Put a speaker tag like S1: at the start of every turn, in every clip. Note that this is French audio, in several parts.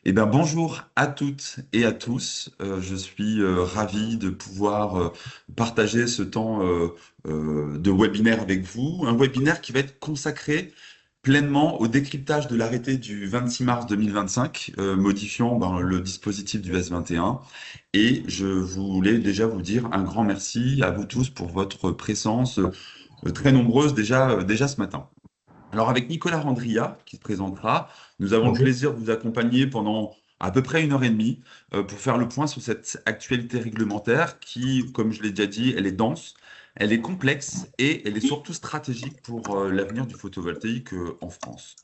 S1: Eh bien, bonjour à toutes et à tous. Je suis ravi de pouvoir partager ce temps de webinaire avec vous. Un webinaire qui va être consacré pleinement au décryptage de l'arrêté du 26 mars 2025, modifiant le dispositif du S21. Et je voulais déjà vous dire un grand merci à vous tous pour votre présence très nombreuse déjà ce matin. Alors avec Nicolas Randria, qui se présentera, nous avons le
S2: Bonjour.
S1: plaisir de vous accompagner pendant à peu près 1 heure et demie pour faire le point sur cette actualité réglementaire qui, comme je l'ai déjà dit, elle est dense, elle est complexe et elle est surtout stratégique pour l'avenir du photovoltaïque en France.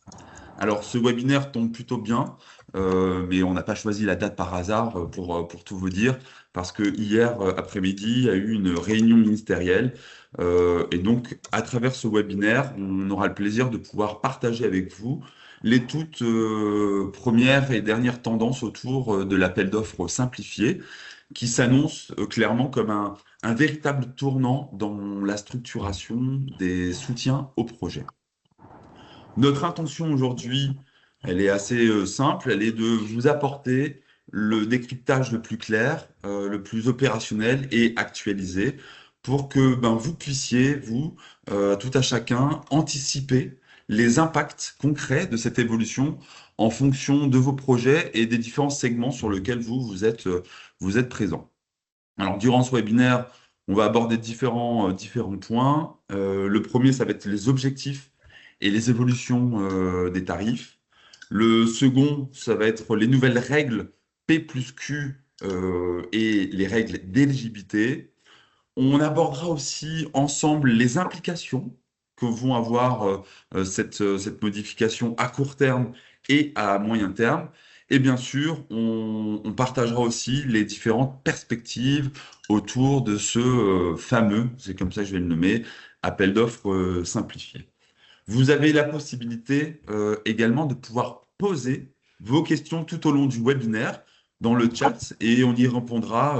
S1: Alors, ce webinaire tombe plutôt bien, mais on n'a pas choisi la date par hasard pour tout vous dire, parce que hier après-midi, il y a eu une réunion ministérielle. Et donc, à travers ce webinaire, on aura le plaisir de pouvoir partager avec vous les toutes premières et dernières tendances autour de l'appel d'offres simplifié, qui s'annonce clairement comme un véritable tournant dans la structuration des soutiens au projet. Notre intention aujourd'hui, elle est assez simple, elle est de vous apporter le décryptage le plus clair, le plus opérationnel et actualisé pour que vous puissiez, vous, tout à chacun, anticiper les impacts concrets de cette évolution en fonction de vos projets et des différents segments sur lesquels vous êtes présent. Alors, durant ce webinaire, on va aborder différents points. Le premier, ça va être les objectifs et les évolutions des tarifs. Le second, ça va être les nouvelles règles P plus Q et les règles d'éligibilité. On abordera aussi ensemble les implications que vont avoir cette modification à court terme et à moyen terme. Et bien sûr, on partagera aussi les différentes perspectives autour de ce fameux, c'est comme ça que je vais le nommer, appel d'offres simplifié. Vous avez la possibilité également de pouvoir poser vos questions tout au long du webinaire dans le chat et on y répondra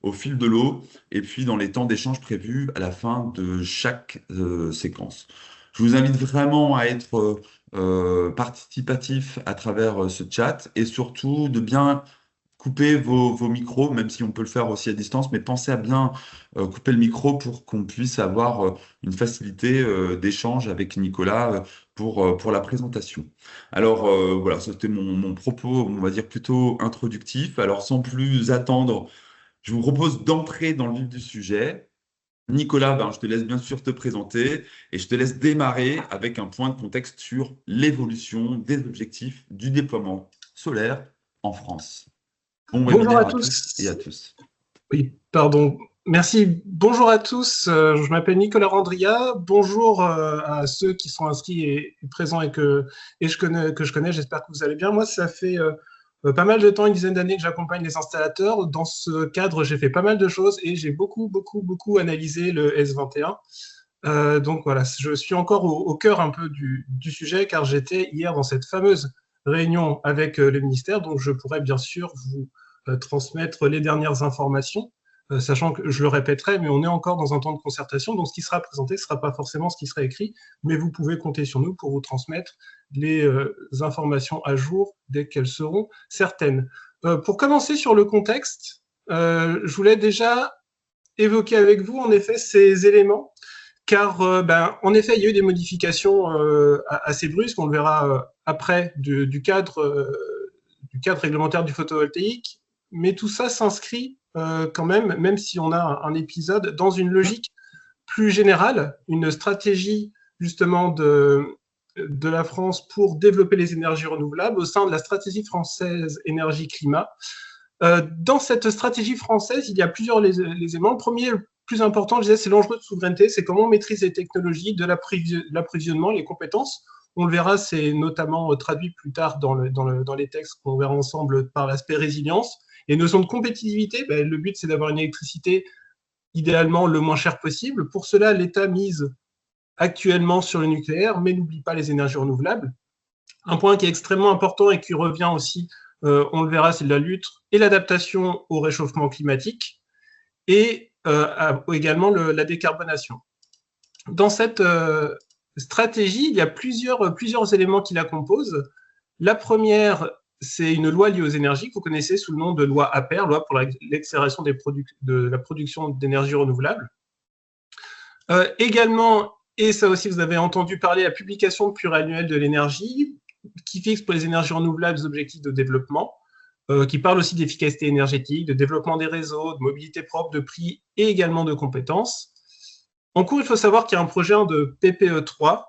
S1: au fil de l'eau et puis dans les temps d'échange prévus à la fin de chaque séquence. Je vous invite vraiment à être participatif à travers ce chat et surtout de bien couper vos micros, même si on peut le faire aussi à distance, mais pensez à bien couper le micro pour qu'on puisse avoir une facilité d'échange avec Nicolas pour la présentation. Alors voilà, c'était mon propos, on va dire plutôt introductif. Alors sans plus attendre, je vous propose d'entrer dans le vif du sujet. Nicolas, je te laisse bien sûr te présenter et je te laisse démarrer avec un point de contexte sur l'évolution des objectifs du déploiement solaire en France. Bon
S2: Bonjour à
S1: webinaire à toutes et
S2: tous.
S1: à tous.
S2: Oui, pardon. Merci. Bonjour à tous. Je m'appelle Nicolas Randria. Bonjour à ceux qui sont inscrits et présents que je connais. J'espère que vous allez bien. Moi, ça fait pas mal de temps, une dizaine d'années que j'accompagne les installateurs. Dans ce cadre, j'ai fait pas mal de choses et j'ai beaucoup analysé le S21. Donc voilà, je suis encore au cœur un peu du sujet car j'étais hier dans cette fameuse réunion avec le ministère, donc je pourrais bien sûr vous transmettre les dernières informations, sachant que je le répéterai, mais on est encore dans un temps de concertation, donc ce qui sera présenté ne sera pas forcément ce qui sera écrit, mais vous pouvez compter sur nous pour vous transmettre les informations à jour dès qu'elles seront certaines. Pour commencer sur le contexte, je voulais déjà évoquer avec vous en effet ces éléments car en effet, il y a eu des modifications assez brusques, on le verra après, du cadre réglementaire du photovoltaïque, mais tout ça s'inscrit quand même si on a un épisode, dans une logique plus générale, une stratégie justement de la France pour développer les énergies renouvelables au sein de la stratégie française énergie-climat. Dans cette stratégie française, il y a plusieurs les éléments. Le premier, le plus important, je disais, c'est l'enjeu de souveraineté, c'est comment on maîtrise les technologies, de l'approvisionnement, les compétences. On le verra, c'est notamment traduit plus tard dans les textes qu'on verra ensemble par l'aspect résilience. Et notion de compétitivité, le but, c'est d'avoir une électricité idéalement le moins cher possible. Pour cela, l'État mise actuellement sur le nucléaire, mais n'oublie pas les énergies renouvelables. Un point qui est extrêmement important et qui revient aussi, on le verra, c'est de la lutte et l'adaptation au réchauffement climatique et également la décarbonation. Dans cette stratégie, il y a plusieurs éléments qui la composent. La première, c'est une loi liée aux énergies que vous connaissez sous le nom de loi Aper, loi pour l'accélération de la production d'énergie renouvelable. Également, et ça aussi vous avez entendu parler, la publication pluriannuelle de l'énergie, qui fixe pour les énergies renouvelables des objectifs de développement, qui parle aussi d'efficacité énergétique, de développement des réseaux, de mobilité propre, de prix et également de compétences. En cours, il faut savoir qu'il y a un projet de PPE3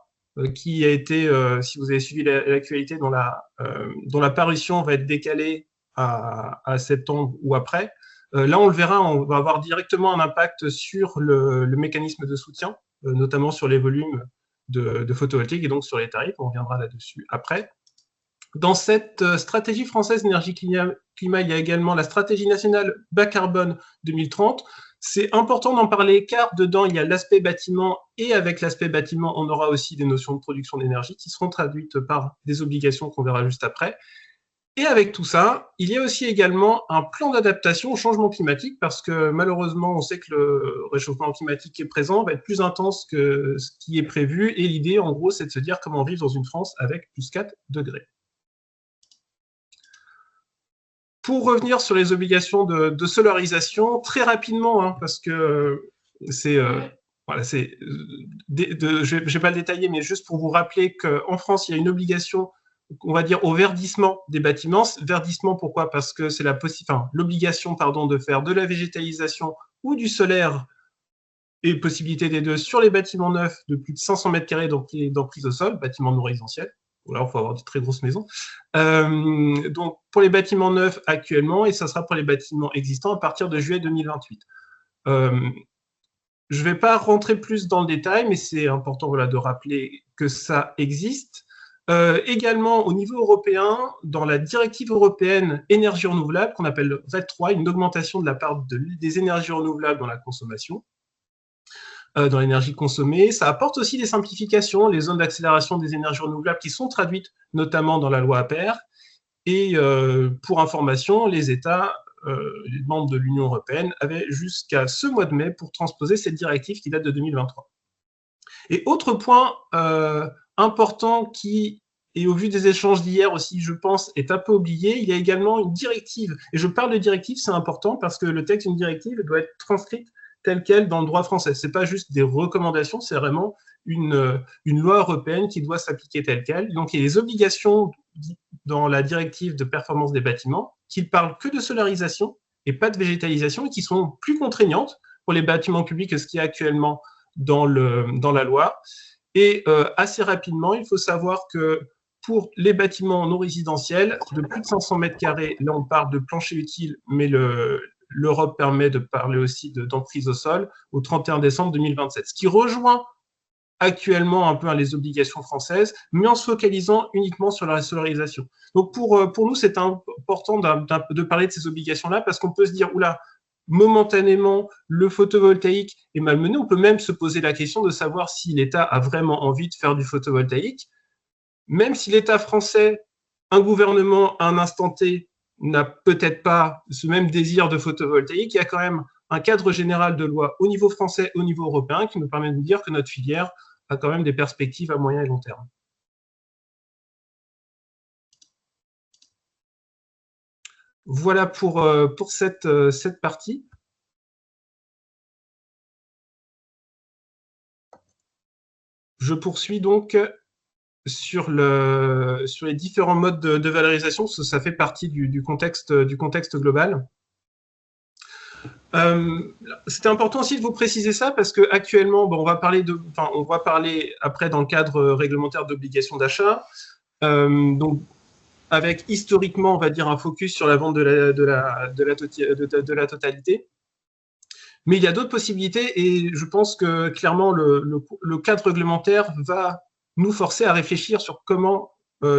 S2: qui a été, si vous avez suivi l'actualité, dont la parution va être décalée à septembre ou après. Là, on le verra, on va avoir directement un impact sur le mécanisme de soutien, notamment sur les volumes de photovoltaïque et donc sur les tarifs. On reviendra là-dessus après. Dans cette stratégie française énergie-climat, il y a également la stratégie nationale bas carbone 2030. C'est important d'en parler car dedans, il y a l'aspect bâtiment et avec l'aspect bâtiment, on aura aussi des notions de production d'énergie qui seront traduites par des obligations qu'on verra juste après. Et avec tout ça, il y a aussi également un plan d'adaptation au changement climatique parce que malheureusement, on sait que le réchauffement climatique est présent, va être plus intense que ce qui est prévu. Et l'idée, en gros, c'est de se dire comment vivre dans une France avec plus 4 degrés. Pour revenir sur les obligations de solarisation, très rapidement, parce que c'est... voilà, je ne vais pas le détailler, mais juste pour vous rappeler qu'en France, il y a une obligation, on va dire, au verdissement des bâtiments. Verdissement, pourquoi? Parce que c'est l'obligation de faire de la végétalisation ou du solaire, et possibilité des deux, sur les bâtiments neufs de plus de 500 mètres carrés d'emprise au sol, bâtiments non résidentiels. Alors, il faut avoir de très grosses maisons. Donc, pour les bâtiments neufs actuellement, et ça sera pour les bâtiments existants à partir de juillet 2028. Je ne vais pas rentrer plus dans le détail, mais c'est important de rappeler que ça existe. Également, au niveau européen, dans la directive européenne énergie renouvelable, qu'on appelle RED 3, une augmentation de la part des énergies renouvelables dans la consommation, dans l'énergie consommée. Ça apporte aussi des simplifications, les zones d'accélération des énergies renouvelables qui sont traduites notamment dans la loi Aper. Et pour information, les États, les membres de l'Union européenne, avaient jusqu'à ce mois de mai pour transposer cette directive qui date de 2023. Et autre point important qui, et au vu des échanges d'hier aussi, je pense, est un peu oublié, il y a également une directive. Et je parle de directive, c'est important parce que le texte d'une directive doit être transcrite telle quelle dans le droit français. Ce n'est pas juste des recommandations, c'est vraiment une loi européenne qui doit s'appliquer telle quelle. Donc, il y a des obligations dans la directive de performance des bâtiments qui ne parlent que de solarisation et pas de végétalisation et qui sont plus contraignantes pour les bâtiments publics que ce qu'il y a actuellement dans la loi. Et assez rapidement, il faut savoir que pour les bâtiments non résidentiels de plus de 500 mètres carrés, là on parle de plancher utile, mais l'Europe permet de parler aussi d'emprise au sol au 31 décembre 2027, ce qui rejoint actuellement un peu les obligations françaises, mais en se focalisant uniquement sur la solarisation. Donc pour nous, c'est important de parler de ces obligations-là parce qu'on peut se dire, oula, momentanément, le photovoltaïque est malmené. On peut même se poser la question de savoir si l'État a vraiment envie de faire du photovoltaïque. Même si l'État français, un gouvernement à un instant T, n'a peut-être pas ce même désir de photovoltaïque, il y a quand même un cadre général de loi au niveau français, au niveau européen, qui nous permet de dire que notre filière a quand même des perspectives à moyen et long terme. Voilà pour cette partie. Je poursuis donc sur les différents modes de valorisation, parce que ça fait partie du contexte global. C'était important aussi de vous préciser ça parce que actuellement, on va parler après dans le cadre réglementaire d'obligation d'achat. Donc, avec historiquement, on va dire un focus sur la vente de la totalité. Mais il y a d'autres possibilités et je pense que clairement le cadre réglementaire va nous forcer à réfléchir sur comment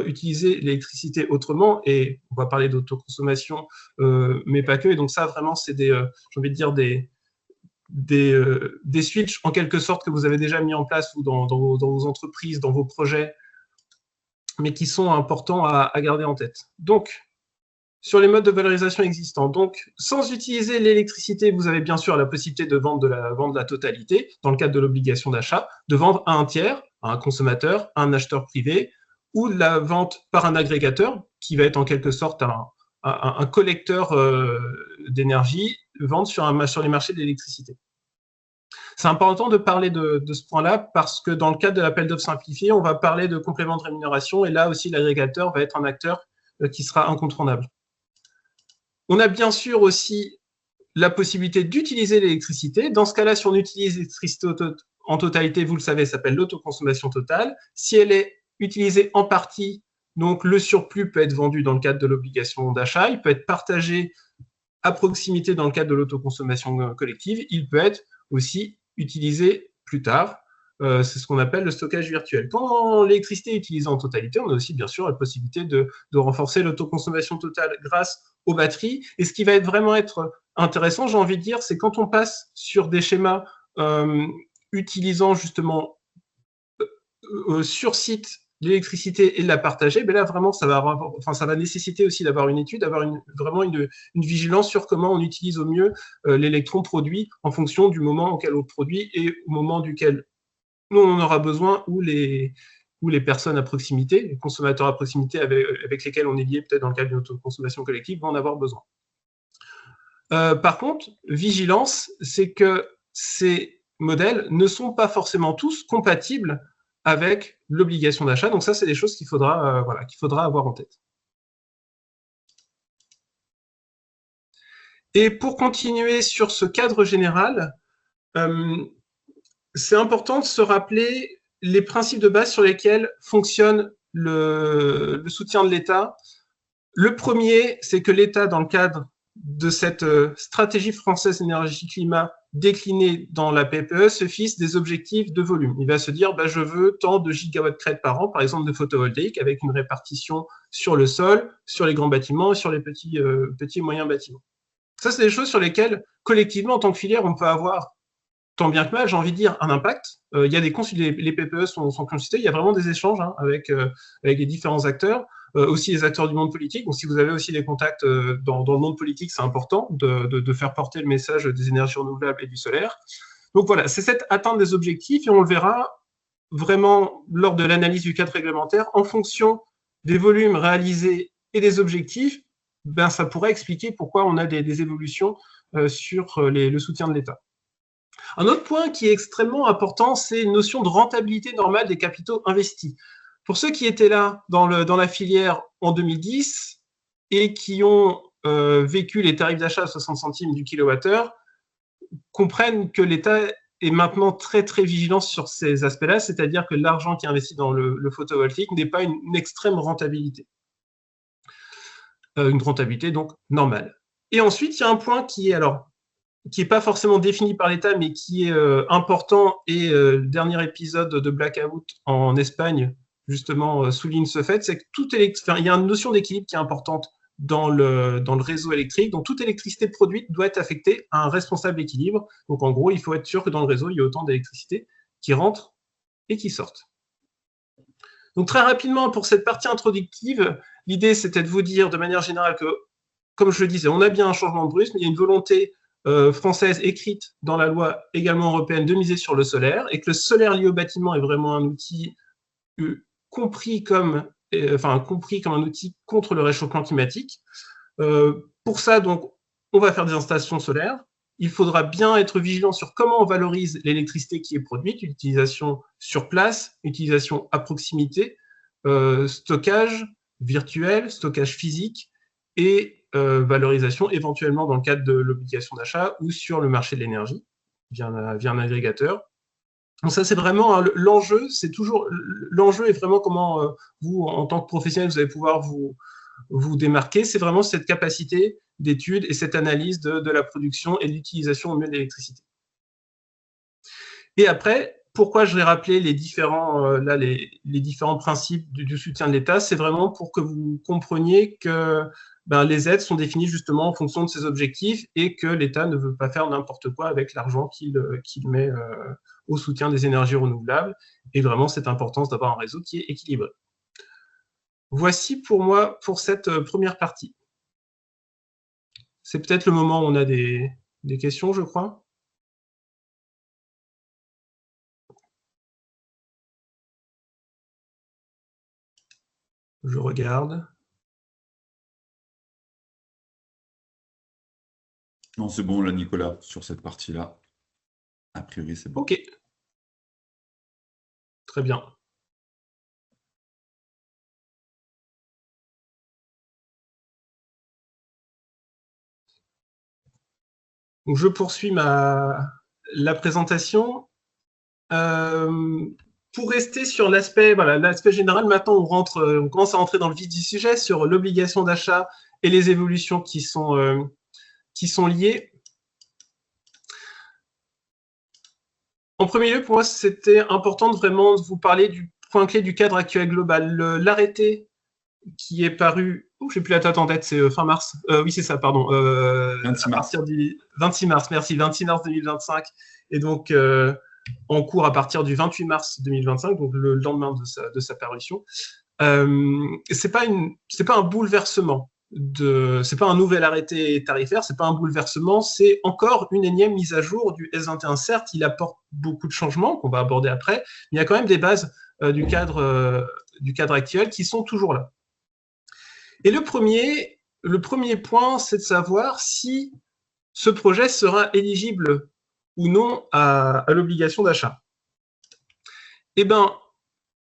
S2: utiliser l'électricité autrement, et on va parler d'autoconsommation, mais pas que. Et donc ça, vraiment, c'est j'ai envie de dire des switches en quelque sorte que vous avez déjà mis en place ou dans vos entreprises, dans vos projets, mais qui sont importants à garder en tête. Donc, sur les modes de valorisation existants, donc sans utiliser l'électricité, vous avez bien sûr la possibilité de vendre la totalité, dans le cadre de l'obligation d'achat, de vendre à un tiers, à un consommateur, à un acheteur privé, ou de la vente par un agrégateur, qui va être en quelque sorte un collecteur d'énergie, vente sur les marchés de l'électricité. C'est important de parler de ce point-là parce que dans le cadre de l'appel d'offres simplifié, on va parler de complément de rémunération et là aussi l'agrégateur va être un acteur qui sera incontournable. On a bien sûr aussi la possibilité d'utiliser l'électricité. Dans ce cas-là, si on utilise l'électricité en totalité, vous le savez, ça s'appelle l'autoconsommation totale. Si elle est utilisée en partie, donc le surplus peut être vendu dans le cadre de l'obligation d'achat, il peut être partagé à proximité dans le cadre de l'autoconsommation collective, il peut être aussi utilisé plus tard. C'est ce qu'on appelle le stockage virtuel. Quand l'électricité est utilisée en totalité, on a aussi bien sûr la possibilité de renforcer l'autoconsommation totale grâce aux batteries. Et ce qui va vraiment être intéressant, j'ai envie de dire, c'est quand on passe sur des schémas utilisant justement sur site l'électricité et de la partager, mais là vraiment ça va nécessiter aussi d'avoir une étude, d'avoir vraiment une vigilance sur comment on utilise au mieux l'électron produit en fonction du moment auquel on le produit et au moment duquel nous on en aura besoin ou les personnes à proximité, les consommateurs à proximité avec lesquels on est lié peut-être dans le cadre d'une autoconsommation collective vont en avoir besoin. Par contre, vigilance, c'est que ces modèles ne sont pas forcément tous compatibles avec l'obligation d'achat. Donc ça, c'est des choses qu'il faudra avoir en tête. Et pour continuer sur ce cadre général, c'est important de se rappeler les principes de base sur lesquels fonctionne le soutien de l'État. Le premier, c'est que l'État, dans le cadre de cette stratégie française énergie-climat déclinée dans la PPE, se fixe des objectifs de volume. Il va se dire, je veux tant de gigawatts crête par an, par exemple de photovoltaïque, avec une répartition sur le sol, sur les grands bâtiments et sur les petits et moyens bâtiments. Ça, c'est des choses sur lesquelles, collectivement, en tant que filière, on peut avoir, tant bien que mal, j'ai envie de dire, un impact. Il y a les PPE sont consultés, il y a vraiment des échanges avec les différents acteurs. Aussi les acteurs du monde politique. Donc, si vous avez aussi des contacts dans le monde politique, c'est important de faire porter le message des énergies renouvelables et du solaire. Donc voilà, c'est cette atteinte des objectifs et on le verra vraiment lors de l'analyse du cadre réglementaire en fonction des volumes réalisés et des objectifs. Ça pourrait expliquer pourquoi on a des évolutions sur le soutien de l'État. Un autre point qui est extrêmement important, c'est une notion de rentabilité normale des capitaux investis. Pour ceux qui étaient là dans la filière en 2010 et qui ont vécu les tarifs d'achat à 60 centimes du kilowattheure, comprennent que l'État est maintenant très très vigilant sur ces aspects-là, c'est-à-dire que l'argent qui est investi dans le photovoltaïque n'est pas une extrême rentabilité. Une rentabilité donc normale. Et ensuite, il y a un point qui est pas forcément défini par l'État, mais qui est important, et le dernier épisode de Blackout en Espagne, justement, souligne ce fait, c'est que il y a une notion d'équilibre qui est importante dans le réseau électrique. Donc, toute électricité produite doit être affectée à un responsable équilibre. Donc, en gros, il faut être sûr que dans le réseau, il y a autant d'électricité qui rentre et qui sortent. Donc, très rapidement, pour cette partie introductive, l'idée, c'était de vous dire de manière générale que, comme je le disais, on a bien un changement de brusque, mais il y a une volonté française écrite dans la loi également européenne de miser sur le solaire, et que le solaire lié au bâtiment est vraiment un outil compris comme un outil contre le réchauffement climatique. Pour ça, donc, on va faire des installations solaires. Il faudra bien être vigilant sur comment on valorise l'électricité qui est produite, utilisation sur place, utilisation à proximité, stockage virtuel, stockage physique et valorisation éventuellement dans le cadre de l'obligation d'achat ou sur le marché de l'énergie via un agrégateur. Donc ça, c'est vraiment l'enjeu. L'enjeu est vraiment comment vous, en tant que professionnel, vous allez pouvoir vous démarquer. C'est vraiment cette capacité d'étude et cette analyse de la production et de l'utilisation au mieux de l'électricité. Et après, pourquoi je vais rappeler les différents principes du soutien de l'État, c'est vraiment pour que vous compreniez que les aides sont définies justement en fonction de ces objectifs et que l'État ne veut pas faire n'importe quoi avec l'argent qu'il met au soutien des énergies renouvelables. Et vraiment, cette importance d'avoir un réseau qui est équilibré. Voici pour moi pour cette première partie. C'est peut-être le moment où on a des questions, je crois. Je regarde.
S1: Non, c'est bon, là, Nicolas, sur cette partie-là. A priori, c'est bon.
S2: OK. Très bien. Donc, je poursuis la présentation. Pour rester sur l'aspect général, maintenant on commence à rentrer dans le vif du sujet sur l'obligation d'achat et les évolutions qui sont liées. En premier lieu, pour moi, c'était important de vraiment vous parler du point clé du cadre actuel global. L'arrêté qui est paru, je n'ai plus la date en tête, c'est fin mars. Oui, c'est ça, pardon.
S1: 26
S2: à
S1: mars.
S2: partir du 26 mars, merci, 26 mars 2025. Et donc, en cours à partir du 28 mars 2025, donc le lendemain de sa parution. C'est pas un bouleversement. C'est pas un nouvel arrêté tarifaire, c'est pas un bouleversement, c'est encore une énième mise à jour du S21. Certes, il apporte beaucoup de changements qu'on va aborder après, mais il y a quand même des bases du cadre actuel qui sont toujours là. Et le premier point, c'est de savoir si ce projet sera éligible ou non à l'obligation d'achat. Eh bien,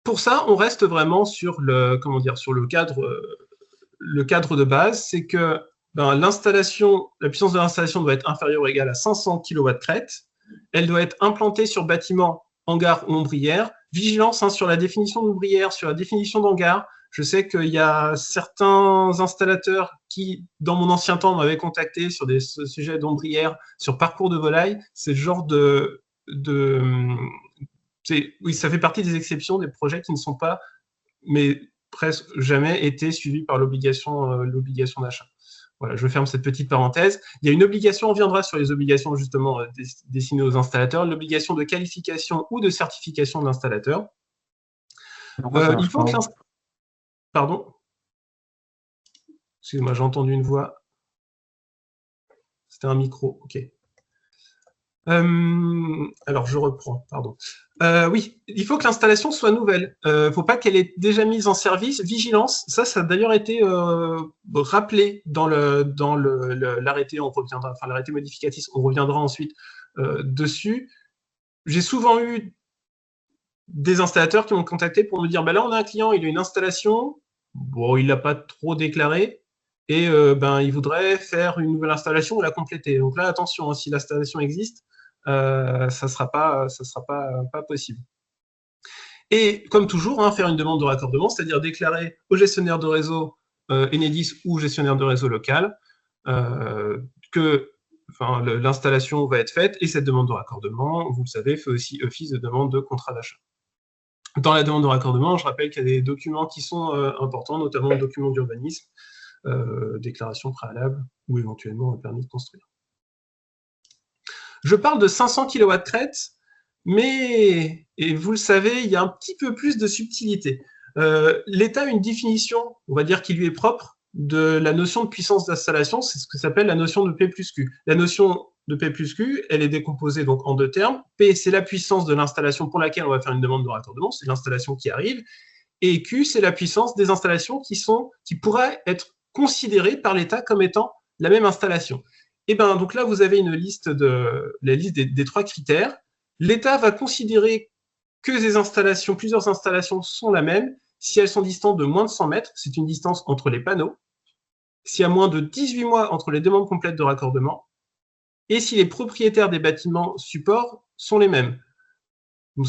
S2: pour ça, on reste vraiment sur le cadre de base, c'est que la puissance de l'installation doit être inférieure ou égale à 500 kW crête. Elle doit être implantée sur bâtiment, hangar ou ombrière. Vigilance sur la définition d'ombrière, sur la définition d'hangar. Je sais qu'il y a certains installateurs qui, dans mon ancien temps, m'avaient contacté sur des sujets d'ombrière, sur parcours de volaille. C'est le genre oui, ça fait partie des exceptions, des projets qui ne sont pas, mais presque jamais été suivis par l'obligation d'achat. Voilà, je ferme cette petite parenthèse. Il y a une obligation, on reviendra sur les obligations justement destinées aux installateurs, l'obligation de qualification ou de certification de l'installateur. Il faut que Pardon. Excusez-moi, j'ai entendu une voix. C'était un micro, ok. Alors, je reprends, pardon. Oui, il faut que l'installation soit nouvelle. Il ne faut pas qu'elle ait déjà mise en service. Vigilance, ça a d'ailleurs été rappelé dans l'arrêté, l'arrêté modificatif, on reviendra ensuite dessus. J'ai souvent eu des installateurs qui m'ont contacté pour me dire, là, on a un client, il a une installation, bon, il ne l'a pas trop déclaré, et il voudrait faire une nouvelle installation ou la compléter. Donc là, attention, si l'installation existe, ça ne sera pas possible. Et comme toujours, faire une demande de raccordement, c'est-à-dire déclarer au gestionnaire de réseau Enedis ou gestionnaire de réseau local que l'installation va être faite, et cette demande de raccordement, vous le savez, fait aussi office de demande de contrat d'achat. Dans la demande de raccordement, je rappelle qu'il y a des documents qui sont importants, notamment le document d'urbanisme, déclaration préalable ou éventuellement un permis de construire. Je parle de 500 kW crête, mais, et vous le savez, il y a un petit peu plus de subtilité. L'État a une définition, on va dire, qui lui est propre de la notion de puissance d'installation, c'est ce que s'appelle la notion de P plus Q. La notion de P plus Q, elle est décomposée donc en deux termes. P, c'est la puissance de l'installation pour laquelle on va faire une demande de raccordement, c'est l'installation qui arrive, et Q, c'est la puissance des installations qui pourraient être considérées par l'État comme étant la même installation. Et donc là, vous avez la liste des trois critères. L'État va considérer que plusieurs installations sont la même si elles sont distantes de moins de 100 mètres, c'est une distance entre les panneaux, s'il y a moins de 18 mois entre les demandes complètes de raccordement, et si les propriétaires des bâtiments supports sont les mêmes. Donc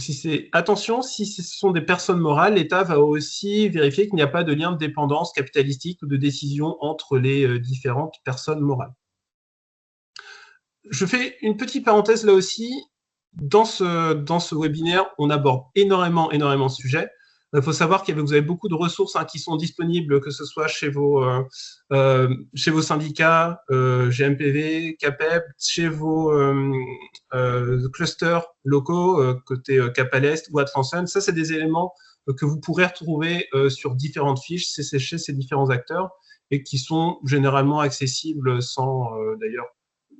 S2: attention, si ce sont des personnes morales, l'État va aussi vérifier qu'il n'y a pas de lien de dépendance capitalistique ou de décision entre les différentes personnes morales. Je fais une petite parenthèse là aussi. Dans ce webinaire, on aborde énormément de sujets. Il faut savoir que vous avez beaucoup de ressources qui sont disponibles, que ce soit chez vos syndicats, GMPV, CAPEB, chez vos clusters locaux, côté Cap à l'Est ou Atlansen. Ça, c'est des éléments que vous pourrez retrouver sur différentes fiches chez ces différents acteurs et qui sont généralement accessibles sans d'ailleurs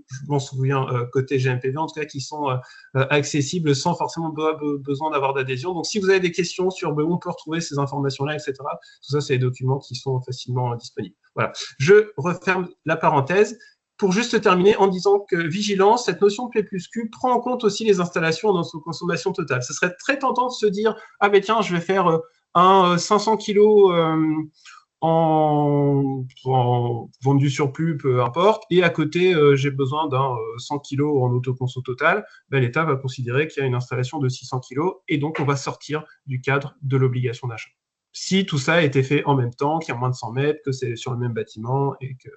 S2: je m'en souviens côté GMPV, en tout cas, qui sont accessibles sans forcément besoin d'avoir d'adhésion. Donc, si vous avez des questions sur où on peut retrouver ces informations-là, etc., tout ça, c'est des documents qui sont facilement disponibles. Voilà. Je referme la parenthèse pour juste terminer en disant que vigilance, cette notion de P plus Q prend en compte aussi les installations dans notre consommation totale. Ce serait très tentant de se dire « Ah ben tiens, je vais faire un 500 kg en vendu surplus, peu importe, et à côté, j'ai besoin d'un 100 kg en autoconso total », ben, l'État va considérer qu'il y a une installation de 600 kg, et donc on va sortir du cadre de l'obligation d'achat. Si tout ça a été fait en même temps, qu'il y a moins de 100 mètres, que c'est sur le même bâtiment, et qu'il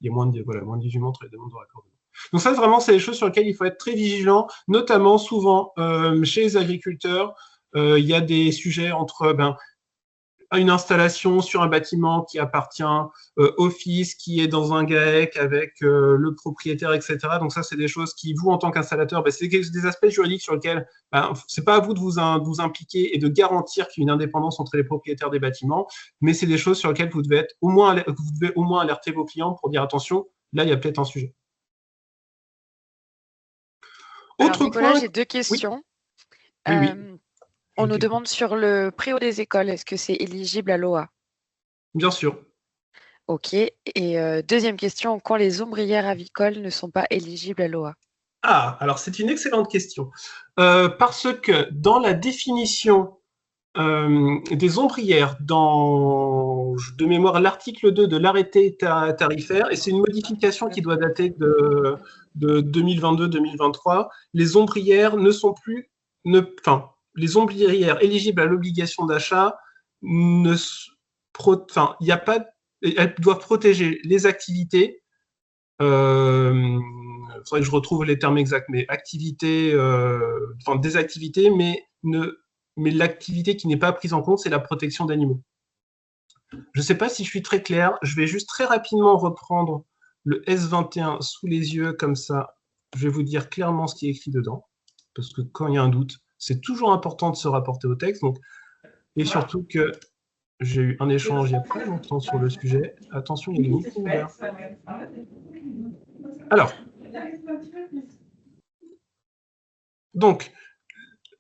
S2: y a moins de 18 mois entre les demandes de raccordement. Donc ça, vraiment, c'est des choses sur lesquelles il faut être très vigilant, notamment souvent chez les agriculteurs. Il y a des sujets entre une installation sur un bâtiment qui appartient au fils, qui est dans un GAEC avec le propriétaire, etc. Donc ça, c'est des choses qui, vous, en tant qu'installateur, c'est des aspects juridiques sur lesquels c'est pas à vous de vous impliquer et de garantir qu'il y a une indépendance entre les propriétaires des bâtiments, mais c'est des choses sur lesquelles vous devez au moins alerter vos clients pour dire attention, là, il y a peut-être un sujet.
S3: Alors, Nicolas, j'ai deux questions.
S2: Oui.
S3: On nous demande sur le préau des écoles, est-ce que c'est éligible à l'OA?
S2: Bien sûr.
S3: Ok. Et deuxième question, quand les ombrières avicoles ne sont pas éligibles à l'OA?
S2: Ah, alors c'est une excellente question. Parce que dans la définition des ombrières, de mémoire, l'article 2 de l'arrêté tarifaire, et c'est une modification qui doit dater de 2022-2023, les ombrières ne sont plus... les ombrières éligibles à l'obligation d'achat, elles doivent protéger les activités, il faudrait que je retrouve les termes exacts, mais des activités, mais l'activité qui n'est pas prise en compte, c'est la protection d'animaux. Je ne sais pas si je suis très clair, je vais juste très rapidement reprendre le S21 sous les yeux, comme ça, je vais vous dire clairement ce qui est écrit dedans, parce que quand il y a un doute, c'est toujours important de se rapporter au texte, et surtout que j'ai eu un échange il n'y a pas longtemps sur le sujet. Attention, il y a des meetings ouverts. Alors, donc,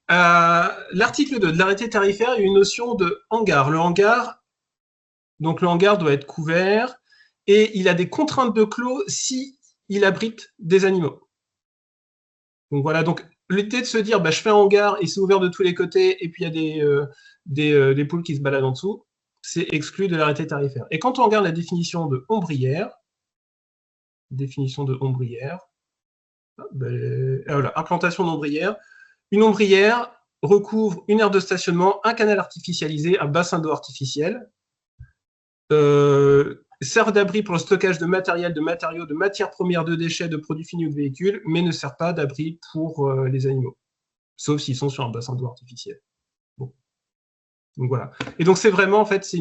S2: l'article 2 de l'arrêté tarifaire, il y a une notion de hangar. Le hangar doit être couvert et il a des contraintes de clos si il abrite des animaux. Donc voilà, donc l'idée de se dire je fais un hangar et c'est ouvert de tous les côtés et puis il y a des poules qui se baladent en dessous, c'est exclu de l'arrêté tarifaire. Et quand on regarde la définition de ombrière, voilà, implantation d'ombrière, une ombrière recouvre une aire de stationnement, un canal artificialisé, un bassin d'eau artificiel, sert d'abri pour le stockage de matériel, de matériaux, de matières premières, de déchets, de produits finis ou de véhicules, mais ne sert pas d'abri pour les animaux, sauf s'ils sont sur un bassin d'eau artificiel. Bon. Donc voilà. Et donc c'est vraiment, en fait, c'est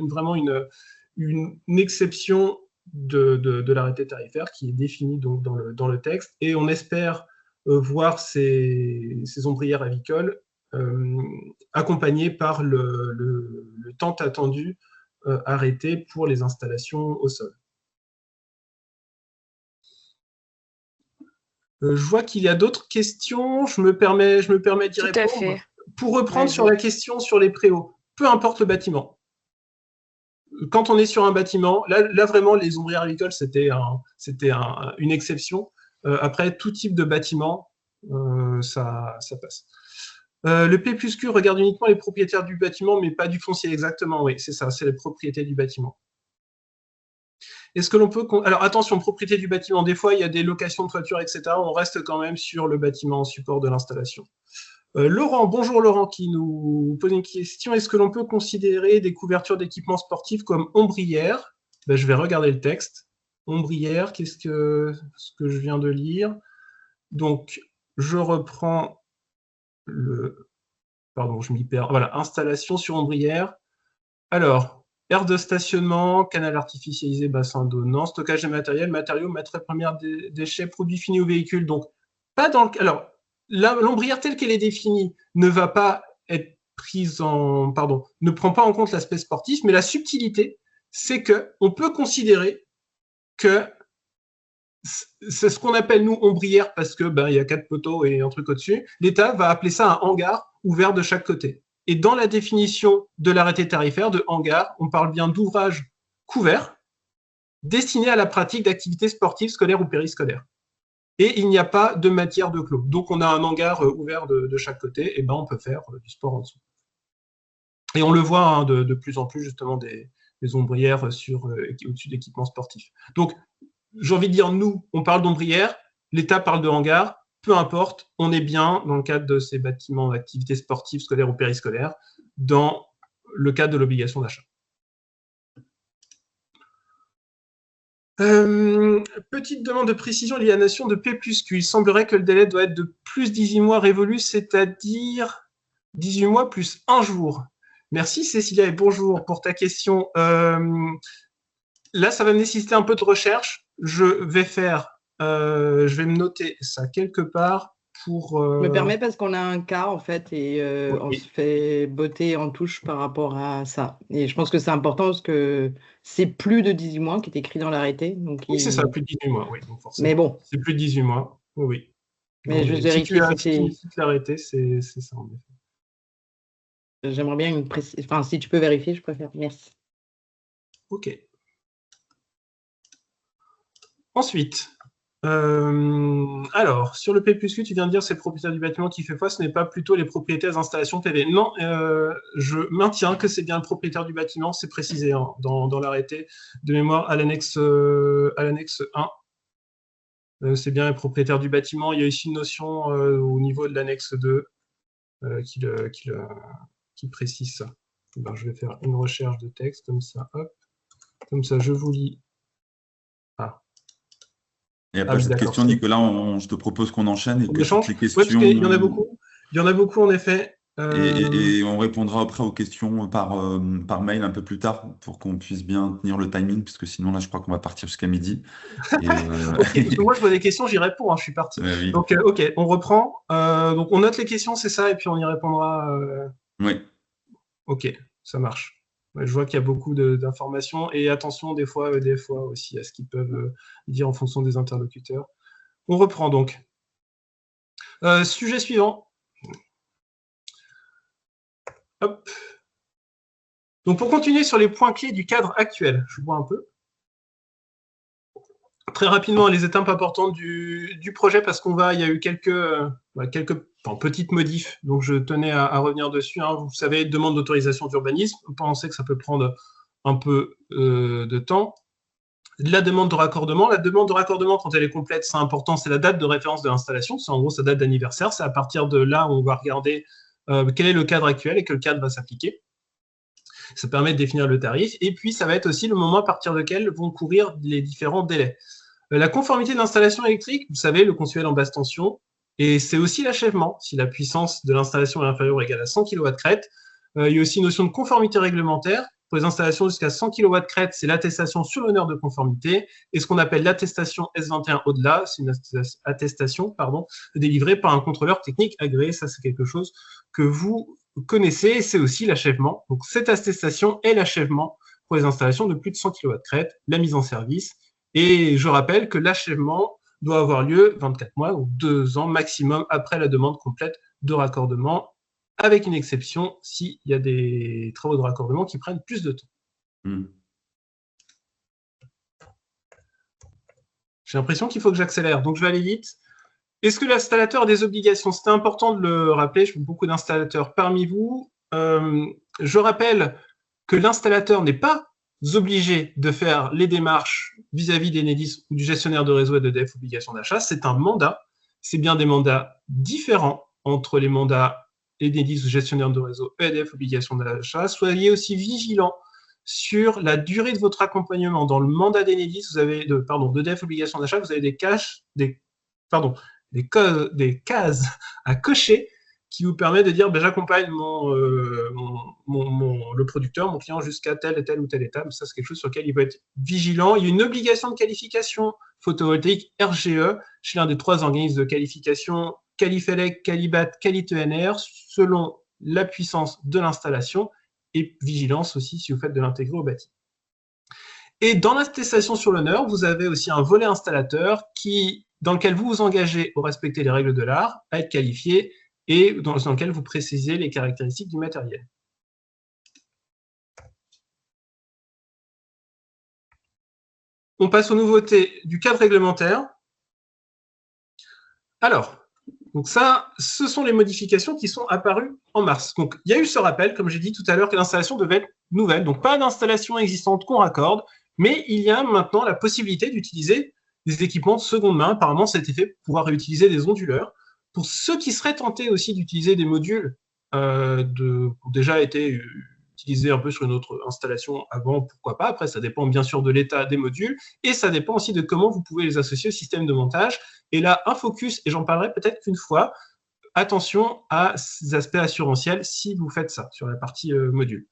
S2: vraiment une exception de l'arrêté tarifaire qui est définie donc dans le texte, et on espère voir ces ombrières avicoles accompagnées par le tant attendu arrêté pour les installations au sol. Je vois qu'il y a d'autres questions, je me permets d'y répondre.
S3: Tout à fait.
S2: Pour reprendre sur la question sur les préaux, peu importe le bâtiment. Quand on est sur un bâtiment, là vraiment, les ombrières avicoles, c'était une exception. Après, tout type de bâtiment, ça passe. Le P plus Q regarde uniquement les propriétaires du bâtiment, mais pas du foncier exactement. Oui, c'est ça, c'est les propriétés du bâtiment. Est-ce que l'on peut... Alors attention, propriété du bâtiment, des fois, il y a des locations de toiture, etc. On reste quand même sur le bâtiment en support de l'installation. Laurent, bonjour Laurent, qui nous pose une question. Est-ce que l'on peut considérer des couvertures d'équipements sportifs comme ombrières? Je vais regarder le texte. Ombrière, ce que je viens de lire? Donc, je reprends Pardon, je m'y perds. Voilà, installation sur ombrière. Alors, aire de stationnement, canal artificialisé, bassin d'eau, non. Stockage de matériel, matériaux, matières premières, déchets, produits finis ou véhicules. Donc, pas dans le... Alors, l'ombrière telle qu'elle est définie ne va pas être prise en... Pardon, ne prend pas en compte l'aspect sportif, mais la subtilité, c'est qu'on peut considérer que c'est ce qu'on appelle, nous, ombrière, parce que il y a 4 poteaux et un truc au-dessus. L'État va appeler ça un hangar ouvert de chaque côté. Et dans la définition de l'arrêté tarifaire de hangar, on parle bien d'ouvrage couvert destiné à la pratique d'activités sportives, scolaires ou périscolaires. Et il n'y a pas de matière de clos. Donc, on a un hangar ouvert de chaque côté, et on peut faire du sport en dessous. Et on le voit hein, de plus en plus, justement, des ombrières au-dessus d'équipements sportifs. Donc, j'ai envie de dire, nous, on parle d'ombrières, l'État parle de hangar, peu importe, on est bien dans le cadre de ces bâtiments d'activités sportives, scolaires ou périscolaires, dans le cadre de l'obligation d'achat. Petite demande de précision liée à la notion de P plus Q. Il semblerait que le délai doit être de plus 18 mois révolu, c'est-à-dire 18 mois plus 1 jour. Merci Cécilia et bonjour pour ta question. Là, ça va nécessiter un peu de recherche. Je vais me noter ça quelque part pour.
S4: Je me permets parce qu'on a un cas en fait et oui. On se fait botter en touche par rapport à ça. Et je pense que c'est important parce que c'est plus de 18 mois qui est écrit dans l'arrêté.
S2: Oui, c'est ça, plus de 18 mois. Oui, donc forcément.
S4: Mais bon.
S2: C'est plus de 18 mois. Oui.
S4: Mais je vérifie
S2: si l'arrêté, c'est ça en effet.
S4: J'aimerais bien une précision. Enfin, si tu peux vérifier, je préfère. Merci.
S2: Ok. Ensuite, alors, sur le P plus Q, tu viens de dire c'est le propriétaire du bâtiment qui fait foi, ce n'est pas plutôt les propriétaires d'installations PV. Non, je maintiens que c'est bien le propriétaire du bâtiment, c'est précisé hein, dans l'arrêté de mémoire à l'annexe 1. C'est bien le propriétaire du bâtiment. Il y a ici une notion au niveau de l'annexe 2 qui précise ça. Alors, je vais faire une recherche de texte comme ça, hop. Comme ça, je vous lis. Ah.
S1: Et après cette question, Nicolas, je te propose qu'on enchaîne et que
S2: toutes les questions. Oui, parce qu'il y en a beaucoup. Il y en a beaucoup, en effet.
S1: Et on répondra après aux questions par mail un peu plus tard pour qu'on puisse bien tenir le timing, parce que sinon, là, je crois qu'on va partir jusqu'à midi.
S2: Okay, parce que moi, je vois des questions, j'y réponds, hein, je suis parti. Oui. Donc, OK, on reprend. Donc, on note les questions, c'est ça, et puis on y répondra.
S1: Oui.
S2: OK, ça marche. Je vois qu'il y a beaucoup d'informations et attention des fois aussi à ce qu'ils peuvent dire en fonction des interlocuteurs. On reprend donc. Sujet suivant. Hop. Donc pour continuer sur les points clés du cadre actuel, je vois un peu. Très rapidement, les étapes importantes du projet, parce il y a eu quelques petites modifs, donc je tenais à revenir dessus. Hein. Vous savez, demande d'autorisation d'urbanisme, vous pensez que ça peut prendre un peu de temps. La demande de raccordement, quand elle est complète, c'est important, c'est la date de référence de l'installation, c'est en gros sa date d'anniversaire, c'est à partir de là où on va regarder quel est le cadre actuel et que le cadre va s'appliquer. Ça permet de définir le tarif, et puis ça va être aussi le moment à partir duquel vont courir les différents délais. La conformité de l'installation électrique, vous savez, le consuel en basse tension, et c'est aussi l'achèvement, si la puissance de l'installation est inférieure ou égale à 100 kW crête. Il y a aussi une notion de conformité réglementaire. Pour les installations jusqu'à 100 kW crête, c'est l'attestation sur l'honneur de conformité, et ce qu'on appelle l'attestation S21 au-delà, c'est une attestation délivrée par un contrôleur technique agréé. Ça, c'est quelque chose que vous connaissez, et c'est aussi l'achèvement. Donc, cette attestation est l'achèvement pour les installations de plus de 100 kW crête, la mise en service. Et je rappelle que l'achèvement doit avoir lieu 24 mois ou 2 ans maximum après la demande complète de raccordement, avec une exception s'il y a des travaux de raccordement qui prennent plus de temps. J'ai l'impression qu'il faut que j'accélère, donc je vais aller vite. Est-ce que l'installateur a des obligations? C'était important de le rappeler, je vois beaucoup d'installateurs parmi vous. Je rappelle que l'installateur n'est pas obligé de faire les démarches vis-à-vis d'Enedis ou du gestionnaire de réseau et d'EDF obligation d'achat. C'est un mandat. C'est bien des mandats différents entre les mandats Enedis ou gestionnaire de réseau EDF obligation d'achat. Soyez aussi vigilants sur la durée de votre accompagnement. Dans le mandat d'Enedis, vous avez d'EDF obligation d'achat, vous avez des cases à cocher qui vous permet de dire j'accompagne le producteur, mon client jusqu'à telle et telle ou telle étape. Ça, c'est quelque chose sur lequel il va être vigilant. Il y a une obligation de qualification photovoltaïque RGE chez l'un des 3 organismes de qualification, Qualifelec, Qualibat, Quali-TNR, selon la puissance de l'installation, et vigilance aussi si vous faites de l'intégrer au bâti. Et dans l'attestation sur l'honneur, vous avez aussi un volet installateur dans lequel vous vous engagez au respecter les règles de l'art, à être qualifié, et dans lequel vous précisez les caractéristiques du matériel. On passe aux nouveautés du cadre réglementaire. Alors, donc ça, ce sont les modifications qui sont apparues en mars. Donc, il y a eu ce rappel, comme j'ai dit tout à l'heure, que l'installation devait être nouvelle. Donc, pas d'installation existante qu'on raccorde, mais il y a maintenant la possibilité d'utiliser des équipements de seconde main. Apparemment, ça a été fait pour pouvoir réutiliser des onduleurs. Pour ceux qui seraient tentés aussi d'utiliser des modules qui ont déjà été utilisés un peu sur une autre installation avant, pourquoi pas. Après, ça dépend bien sûr de l'état des modules et ça dépend aussi de comment vous pouvez les associer au système de montage. Et là, un focus, et j'en parlerai peut-être qu'une fois, attention à ces aspects assurantiels si vous faites ça sur la partie module.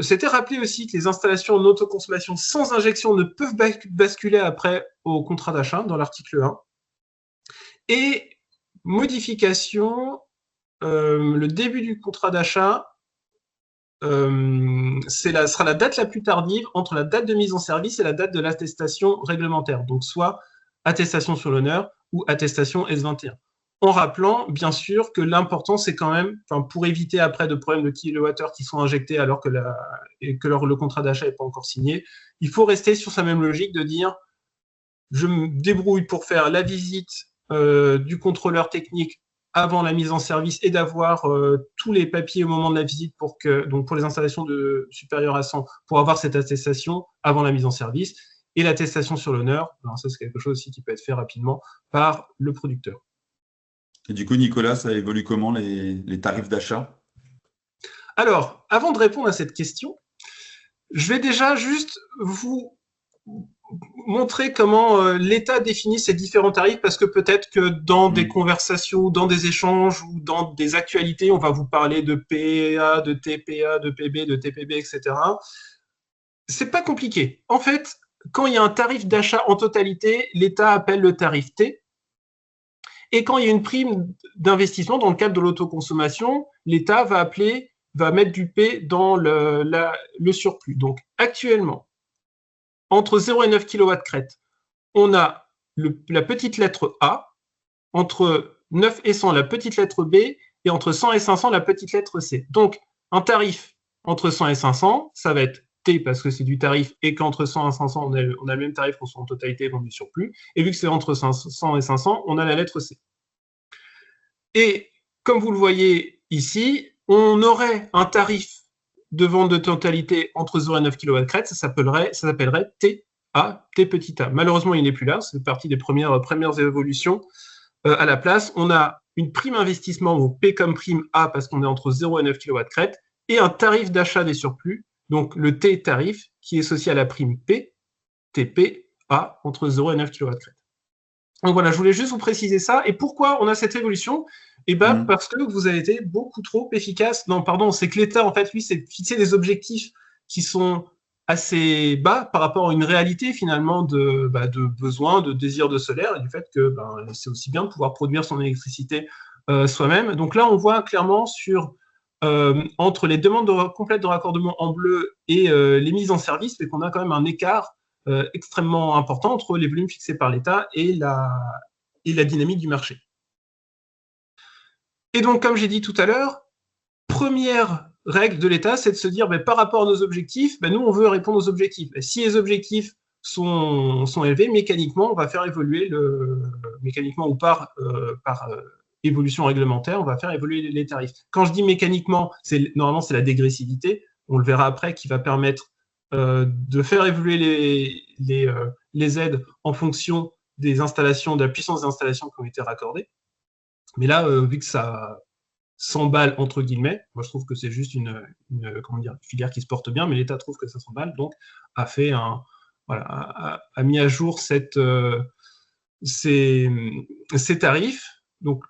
S2: C'était rappelé aussi que les installations en autoconsommation sans injection ne peuvent basculer après au contrat d'achat dans l'article 1. Et modification, le début du contrat d'achat sera la date la plus tardive entre la date de mise en service et la date de l'attestation réglementaire, donc soit attestation sur l'honneur ou attestation S21. En rappelant, bien sûr, que l'important, c'est quand même, pour éviter après de problèmes de kilowattheures qui sont injectés alors que le contrat d'achat n'est pas encore signé, il faut rester sur sa même logique de dire je me débrouille pour faire la visite du contrôleur technique avant la mise en service et d'avoir tous les papiers au moment de la visite donc pour les installations supérieures à 100, pour avoir cette attestation avant la mise en service. Et l'attestation sur l'honneur, ça c'est quelque chose aussi qui peut être fait rapidement par le producteur.
S1: Et du coup, Nicolas, ça évolue comment les tarifs d'achat?
S2: Alors, avant de répondre à cette question, je vais déjà juste vous montrer comment l'État définit ces différents tarifs, parce que peut-être que dans des conversations, dans des échanges ou dans des actualités, on va vous parler de PA, de TPA, de PB, de TPB, etc. C'est pas compliqué. En fait, quand il y a un tarif d'achat en totalité, l'État appelle le tarif T. Et quand il y a une prime d'investissement dans le cadre de l'autoconsommation, l'État va mettre du P dans le surplus. Donc actuellement, entre 0 et 9 kW crête, on a la petite lettre A, entre 9 et 100 la petite lettre B, et entre 100 et 500 la petite lettre C. Donc un tarif entre 100 et 500, ça va être T parce que c'est du tarif, et qu'entre 100 et 500, on a le même tarif qu'on soit en totalité dans du surplus. Et vu que c'est entre 100 et 500, on a la lettre C. Et comme vous le voyez ici, on aurait un tarif de vente de totalité entre 0 et 9 kW crête, ça s'appellerait TA, T petit a. Malheureusement, il n'est plus là, c'est partie des premières évolutions. À la place, on a une prime investissement, donc P comme prime A, parce qu'on est entre 0 et 9 kW crête, et un tarif d'achat des surplus, donc le T tarif, qui est associé à la prime P, TP, A, entre 0 et 9 kW crête. Donc voilà, je voulais juste vous préciser ça. Et pourquoi on a cette évolution? Parce que vous avez été beaucoup trop efficace. Non, pardon, c'est que l'État, en fait, lui, c'est fixer des objectifs qui sont assez bas par rapport à une réalité, finalement, de besoin, de désir de solaire, et du fait que c'est aussi bien de pouvoir produire son électricité soi-même. Donc là, on voit clairement entre les demandes complètes de raccordement en bleu et les mises en service, mais qu'on a quand même un écart extrêmement important entre les volumes fixés par l'État et la dynamique du marché. Et donc, comme j'ai dit tout à l'heure, première règle de l'État, c'est de se dire, par rapport à nos objectifs, nous, on veut répondre aux objectifs. Et si les objectifs sont élevés, mécaniquement, on va faire évoluer, mécaniquement ou par évolution réglementaire, on va faire évoluer les tarifs. Quand je dis mécaniquement, normalement, c'est la dégressivité, on le verra après, qui va permettre de faire évoluer les aides en fonction des installations, de la puissance des installations qui ont été raccordées. Mais là, vu que ça s'emballe entre guillemets, moi je trouve que c'est juste une filière qui se porte bien, mais l'État trouve que ça s'emballe, donc a mis à jour ces tarifs. Donc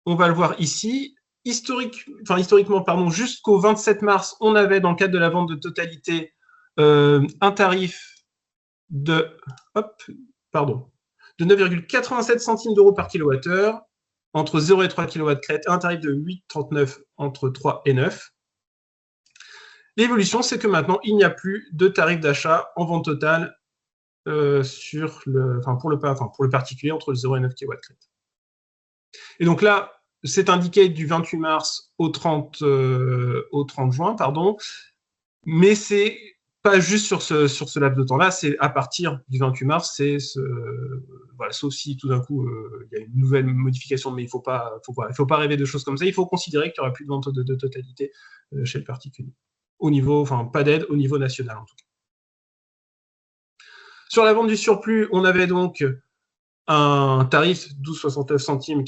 S2: on va le voir ici. Historiquement, jusqu'au 27 mars, on avait dans le cadre de la vente de totalité un tarif de 9,87 centimes d'euros par kilowattheure entre 0 et 3 kW crête, un tarif de 8,39 entre 3 et 9. L'évolution, c'est que maintenant, il n'y a plus de tarif d'achat en vente totale pour le particulier entre le 0 et 9 kW crête. Et donc là, c'est indiqué du 28 mars au 30 juin, mais c'est pas juste sur ce laps de temps-là, c'est à partir du 28 mars, sauf si tout d'un coup il y a une nouvelle modification, mais il faut pas rêver de choses comme ça. Il faut considérer qu'il n'y aura plus de vente de totalité chez le particulier. Pas d'aide au niveau national en tout cas. Sur la vente du surplus, on avait donc un tarif 12,69 centimes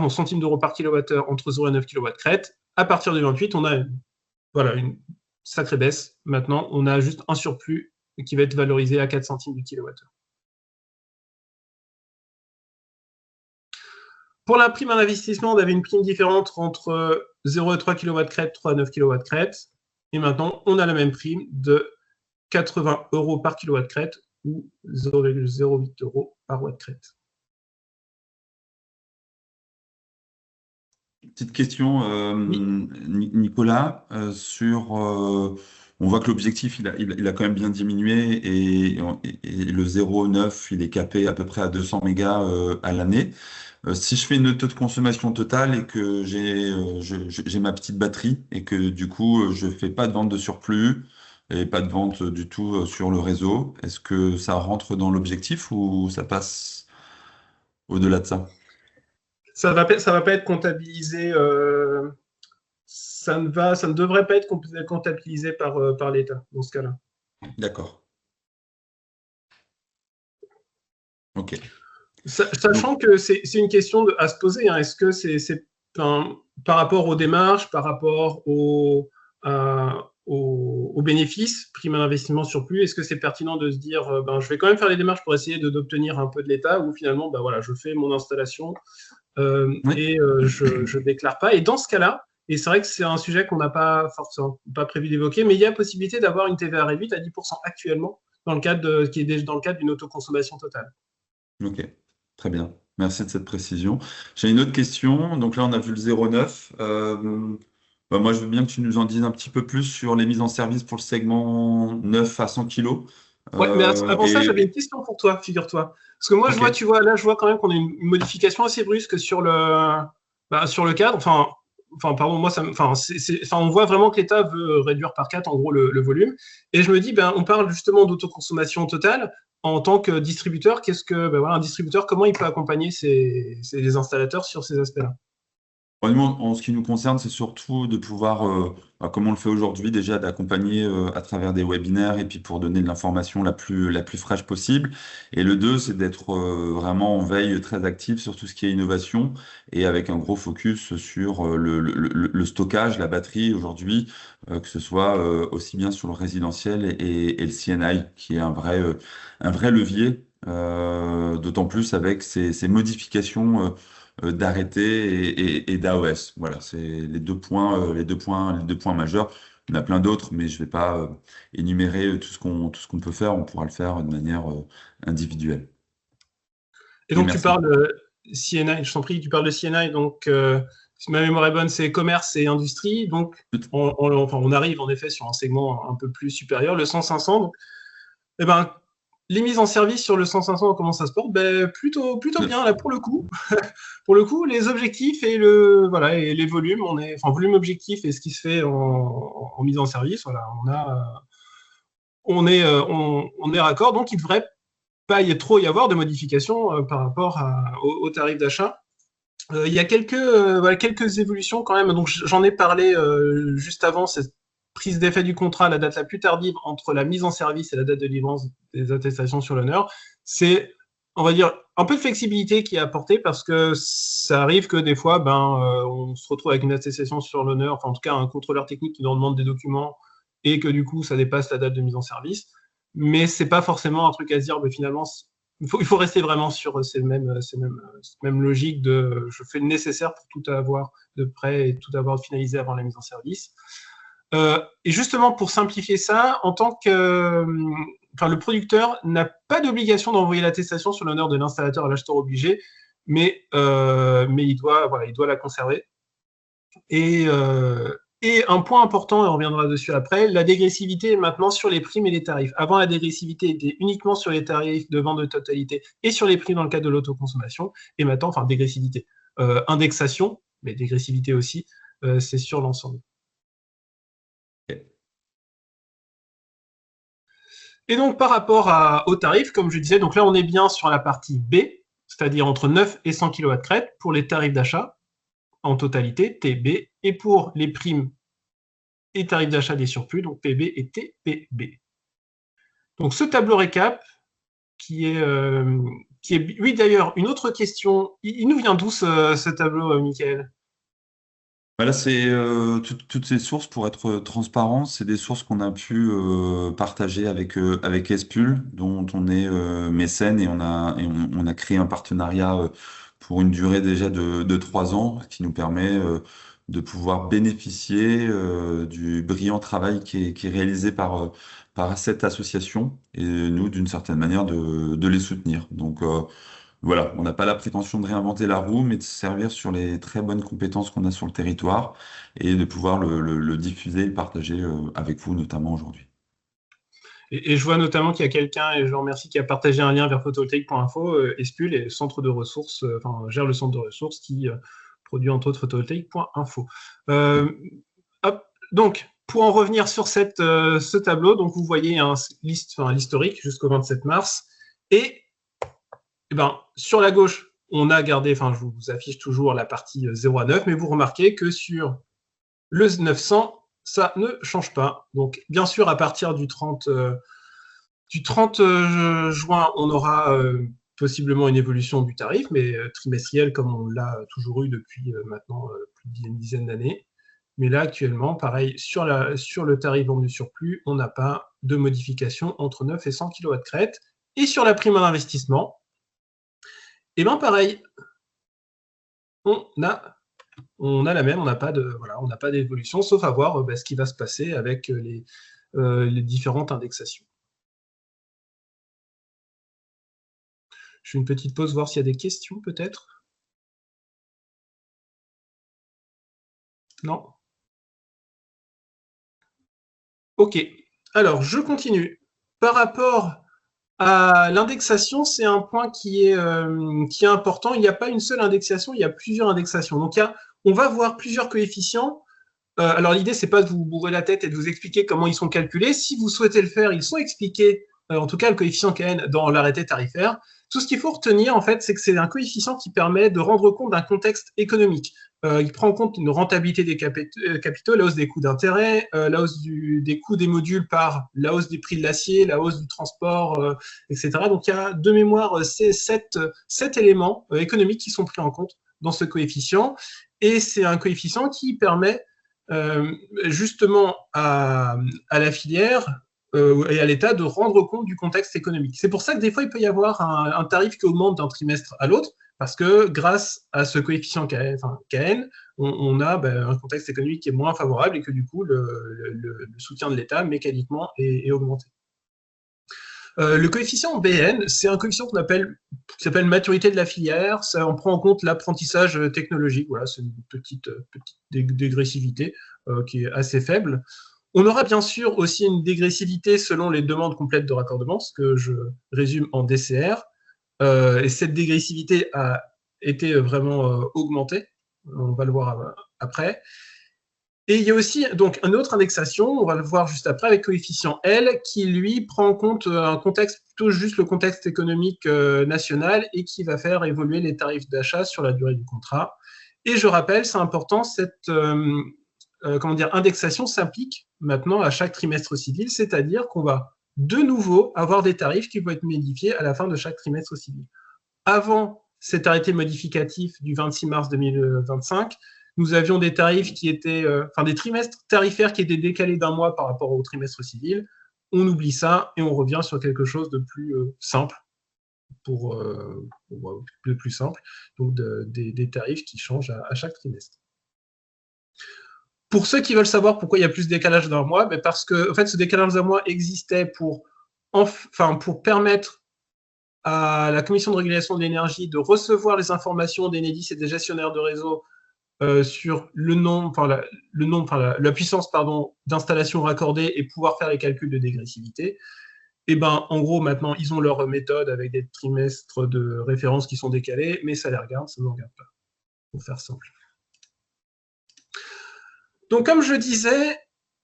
S2: centimes d'euros par kilowattheure entre 0 et 9 kW crête. À partir du 28, on a une sacrée baisse. Maintenant, on a juste un surplus qui va être valorisé à 4 centimes du kilowattheure. Pour la prime à l'investissement, on avait une prime différente entre 0 et 3 kW crête, 3 à 9 kW crête. Et maintenant, on a la même prime de 80 € par kilowatt crête ou 0,08 € par watt crête.
S1: Petite question, Nicolas, on voit que l'objectif, il a quand même bien diminué et le 0,9, il est capé à peu près à 200 mégas à l'année. Si je fais une auto de consommation totale et que j'ai ma petite batterie et que du coup, je fais pas de vente de surplus et pas de vente du tout sur le réseau, est-ce que ça rentre dans l'objectif ou ça passe au-delà de ça?
S2: Ça va pas être comptabilisé. Ça ne devrait pas être comptabilisé par l'État dans ce cas-là.
S1: D'accord. Ok.
S2: Sachant que c'est une question à se poser. Hein. Est-ce que c'est par rapport aux démarches, par rapport aux bénéfices, prime à l'investissement surplus, est-ce que c'est pertinent de se dire je vais quand même faire les démarches pour essayer d'obtenir un peu de l'État ou finalement je fais mon installation et je déclare pas. Et dans ce cas-là, et c'est vrai que c'est un sujet qu'on n'a pas forcément pas prévu d'évoquer, mais il y a possibilité d'avoir une TVA réduite à 10% actuellement qui est dans le cadre d'une autoconsommation totale.
S1: Ok, très bien. Merci de cette précision. J'ai une autre question. Donc là, on a vu le 0,9. Moi, je veux bien que tu nous en dises un petit peu plus sur les mises en service pour le segment 9 à 100 kg.
S2: Ouais, mais avant ça, j'avais une question pour toi, figure-toi. Parce que moi, je vois quand même qu'on a une modification assez brusque sur le cadre. On voit vraiment que l'État veut réduire par 4, en gros, le volume. Et je me dis, on parle justement d'autoconsommation totale. En tant que distributeur, un distributeur, comment il peut accompagner les installateurs sur ces aspects-là?
S1: En ce qui nous concerne, c'est surtout de pouvoir, comme on le fait aujourd'hui, déjà d'accompagner à travers des webinaires et puis pour donner de l'information la plus fraîche possible. Et le 2, c'est d'être vraiment en veille très active sur tout ce qui est innovation et avec un gros focus sur le stockage, la batterie aujourd'hui, que ce soit aussi bien sur le résidentiel et le CNI, qui est un vrai levier, d'autant plus avec ces modifications d'arrêté et d'AOS. Voilà, c'est les deux points majeurs. Il y en a plein d'autres, mais je ne vais pas énumérer tout ce qu'on peut faire. On pourra le faire de manière individuelle.
S2: Et donc, tu parles de CNI, je t'en prie, tu parles de CNI, donc si ma mémoire est bonne, c'est commerce et industrie. Donc, on arrive en effet sur un segment un peu plus supérieur, le 100-500. Donc, les mises en service sur le 100-500, comment ça se porte? Plutôt bien, là, pour le coup. Pour le coup, les objectifs et les volumes, volume objectif et ce qui se fait en mise en service, voilà, on est raccord. Donc, il ne devrait pas y avoir de modifications par rapport au tarif d'achat. Il y a quelques évolutions quand même. Donc, j'en ai parlé juste avant, cette prise d'effet du contrat à la date la plus tardive entre la mise en service et la date de livraison des attestations sur l'honneur. C'est, on va dire, un peu de flexibilité qui est apportée parce que ça arrive que des fois, on se retrouve avec une attestation sur l'honneur, en tout cas un contrôleur technique qui nous demande des documents et que du coup, ça dépasse la date de mise en service. Mais c'est pas forcément un truc à se dire, finalement, il faut rester vraiment sur ces mêmes logiques de je fais le nécessaire pour tout avoir de prêt et tout avoir finalisé avant la mise en service. Et justement, pour simplifier ça, le producteur n'a pas d'obligation d'envoyer l'attestation sur l'honneur de l'installateur à l'acheteur obligé, mais il doit la conserver. Et Et un point important, et on reviendra dessus après, la dégressivité est maintenant sur les primes et les tarifs. Avant, la dégressivité était uniquement sur les tarifs de vente de totalité et sur les primes dans le cadre de l'autoconsommation. Et maintenant, enfin, dégressivité, indexation, mais dégressivité aussi, c'est sur l'ensemble. Et donc, par rapport aux tarifs, comme je disais, donc là, on est bien sur la partie B, c'est-à-dire entre 9 et 100 kW crête pour les tarifs d'achat en totalité, TB, et pour les primes et tarifs d'achat des surplus, donc PB et TPB. Donc, ce tableau récap, qui est oui, d'ailleurs, une autre question. Il nous vient d'où ce tableau, Mickaël?
S1: Voilà, c'est toutes ces sources, pour être transparent, c'est des sources qu'on a pu partager avec Espul, dont on est mécène et on a créé un partenariat pour une durée déjà de 3 ans, qui nous permet de pouvoir bénéficier du brillant travail qui est réalisé par cette association et nous, d'une certaine manière, de les soutenir. Donc, voilà, on n'a pas la prétention de réinventer la roue, mais de se servir sur les très bonnes compétences qu'on a sur le territoire et de pouvoir le diffuser et le partager avec vous, notamment aujourd'hui.
S2: Et je vois notamment qu'il y a quelqu'un, et je le remercie, qui a partagé un lien vers photovoltaïque.info. Espul est centre de ressources, gère le centre de ressources qui produit entre autres photovoltaïque.info. Donc, pour en revenir sur ce tableau, donc vous voyez l'historique jusqu'au 27 mars. Et sur la gauche, on a gardé, je vous affiche toujours la partie 0 à 9, mais vous remarquez que sur le 900, ça ne change pas. Donc, bien sûr, à partir du 30 juin, on aura possiblement une évolution du tarif, mais trimestrielle, comme on l'a toujours eu depuis maintenant plus d'une dizaine d'années. Mais là, actuellement, pareil, sur le tarif vendu surplus, on n'a pas de modification entre 9 et 100 kW crête. Et sur la prime à l'investissement, et bien pareil, on a la même, on n'a pas d'évolution, sauf à voir ce qui va se passer avec les différentes indexations. Je fais une petite pause, voir s'il y a des questions peut-être. Non? Ok, alors je continue. Par rapport à l'indexation, c'est un point qui est important. Il n'y a pas une seule indexation, il y a plusieurs indexations. Donc, on va voir plusieurs coefficients. Alors, l'idée, c'est pas de vous bourrer la tête et de vous expliquer comment ils sont calculés. Si vous souhaitez le faire, ils sont expliqués, en tout cas le coefficient KN, dans l'arrêté tarifaire. Tout ce qu'il faut retenir, en fait, c'est que c'est un coefficient qui permet de rendre compte d'un contexte économique. Il prend en compte une rentabilité des capitaux, la hausse des coûts d'intérêt, la hausse des coûts des modules par la hausse des prix de l'acier, la hausse du transport, etc. Donc, il y a de mémoire ces 7 éléments économiques qui sont pris en compte dans ce coefficient. Et c'est un coefficient qui permet justement à la filière et à l'État de rendre compte du contexte économique. C'est pour ça que des fois, il peut y avoir un tarif qui augmente d'un trimestre à l'autre, parce que grâce à ce coefficient KN, on a un contexte économique qui est moins favorable et que du coup, le soutien de l'État mécaniquement est augmenté. Le coefficient BN, c'est un coefficient qui s'appelle maturité de la filière. Ça, on prend en compte l'apprentissage technologique. Voilà, c'est une petite dégressivité qui est assez faible. On aura bien sûr aussi une dégressivité selon les demandes complètes de raccordement, ce que je résume en DCR. Et cette dégressivité a été vraiment augmentée. On va le voir après. Et il y a aussi donc une autre indexation, on va le voir juste après, avec coefficient L, qui lui prend en compte un contexte, plutôt juste le contexte économique national et qui va faire évoluer les tarifs d'achat sur la durée du contrat. Et je rappelle, c'est important, cette indexation s'applique maintenant à chaque trimestre civil, c'est-à-dire qu'on va de nouveau avoir des tarifs qui vont être modifiés à la fin de chaque trimestre civil. Avant cet arrêté modificatif du 26 mars 2025, nous avions des tarifs qui étaient, des trimestres tarifaires qui étaient décalés d'un mois par rapport au trimestre civil. On oublie ça et on revient sur quelque chose de plus simple, de plus simple, donc des tarifs qui changent à chaque trimestre. Pour ceux qui veulent savoir pourquoi il y a plus de décalage d'un mois, parce que en fait, ce décalage d'un mois existait pour permettre à la Commission de régulation de l'énergie de recevoir les informations d'Enedis et des gestionnaires de réseau sur le nombre, la puissance d'installation raccordée et pouvoir faire les calculs de dégressivité. Et ben, en gros, maintenant, ils ont leur méthode avec des trimestres de référence qui sont décalés, mais ça les regarde, ça ne nous regarde pas, pour faire simple. Donc, comme je disais,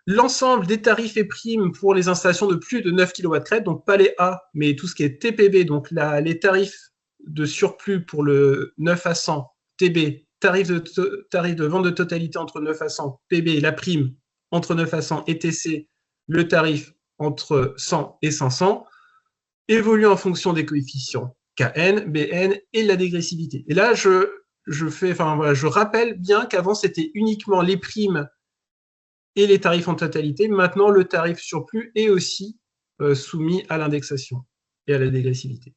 S2: l'ensemble des tarifs et primes pour les installations de plus de 9 kW, donc pas les A, mais tout ce qui est TPB, donc les tarifs de surplus pour le 9 à 100, TB, tarif de vente de totalité entre 9 à 100, PB, la prime entre 9 à 100 et TC, le tarif entre 100 et 500, évolue en fonction des coefficients Kn, Bn et la dégressivité. Et là, je rappelle bien qu'avant, c'était uniquement les primes et les tarifs en totalité. Maintenant, le tarif surplus est aussi soumis à l'indexation et à la dégressivité.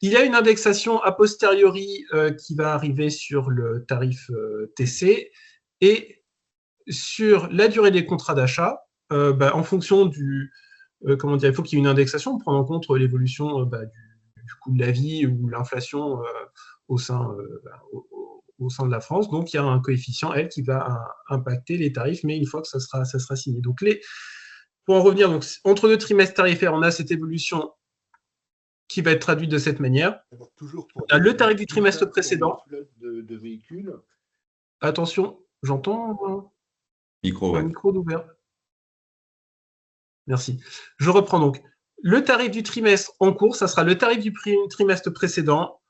S2: Il y a une indexation a posteriori qui va arriver sur le tarif TC et sur la durée des contrats d'achat, en fonction du... il faut qu'il y ait une indexation pour prendre en compte l'évolution du coût de la vie ou l'inflation au sein de la France. Donc, il y a un coefficient, qui va impacter les tarifs, mais une fois que ça sera signé. Donc, pour en revenir, donc, entre deux trimestres tarifaires, on a cette évolution qui va être traduite de cette manière. On a le tarif du trimestre précédent.
S5: De véhicules.
S2: Attention, j'entends
S1: micro
S2: d'ouvert. Merci. Je reprends donc. Le tarif du trimestre en cours, ça sera le tarif du trimestre précédent,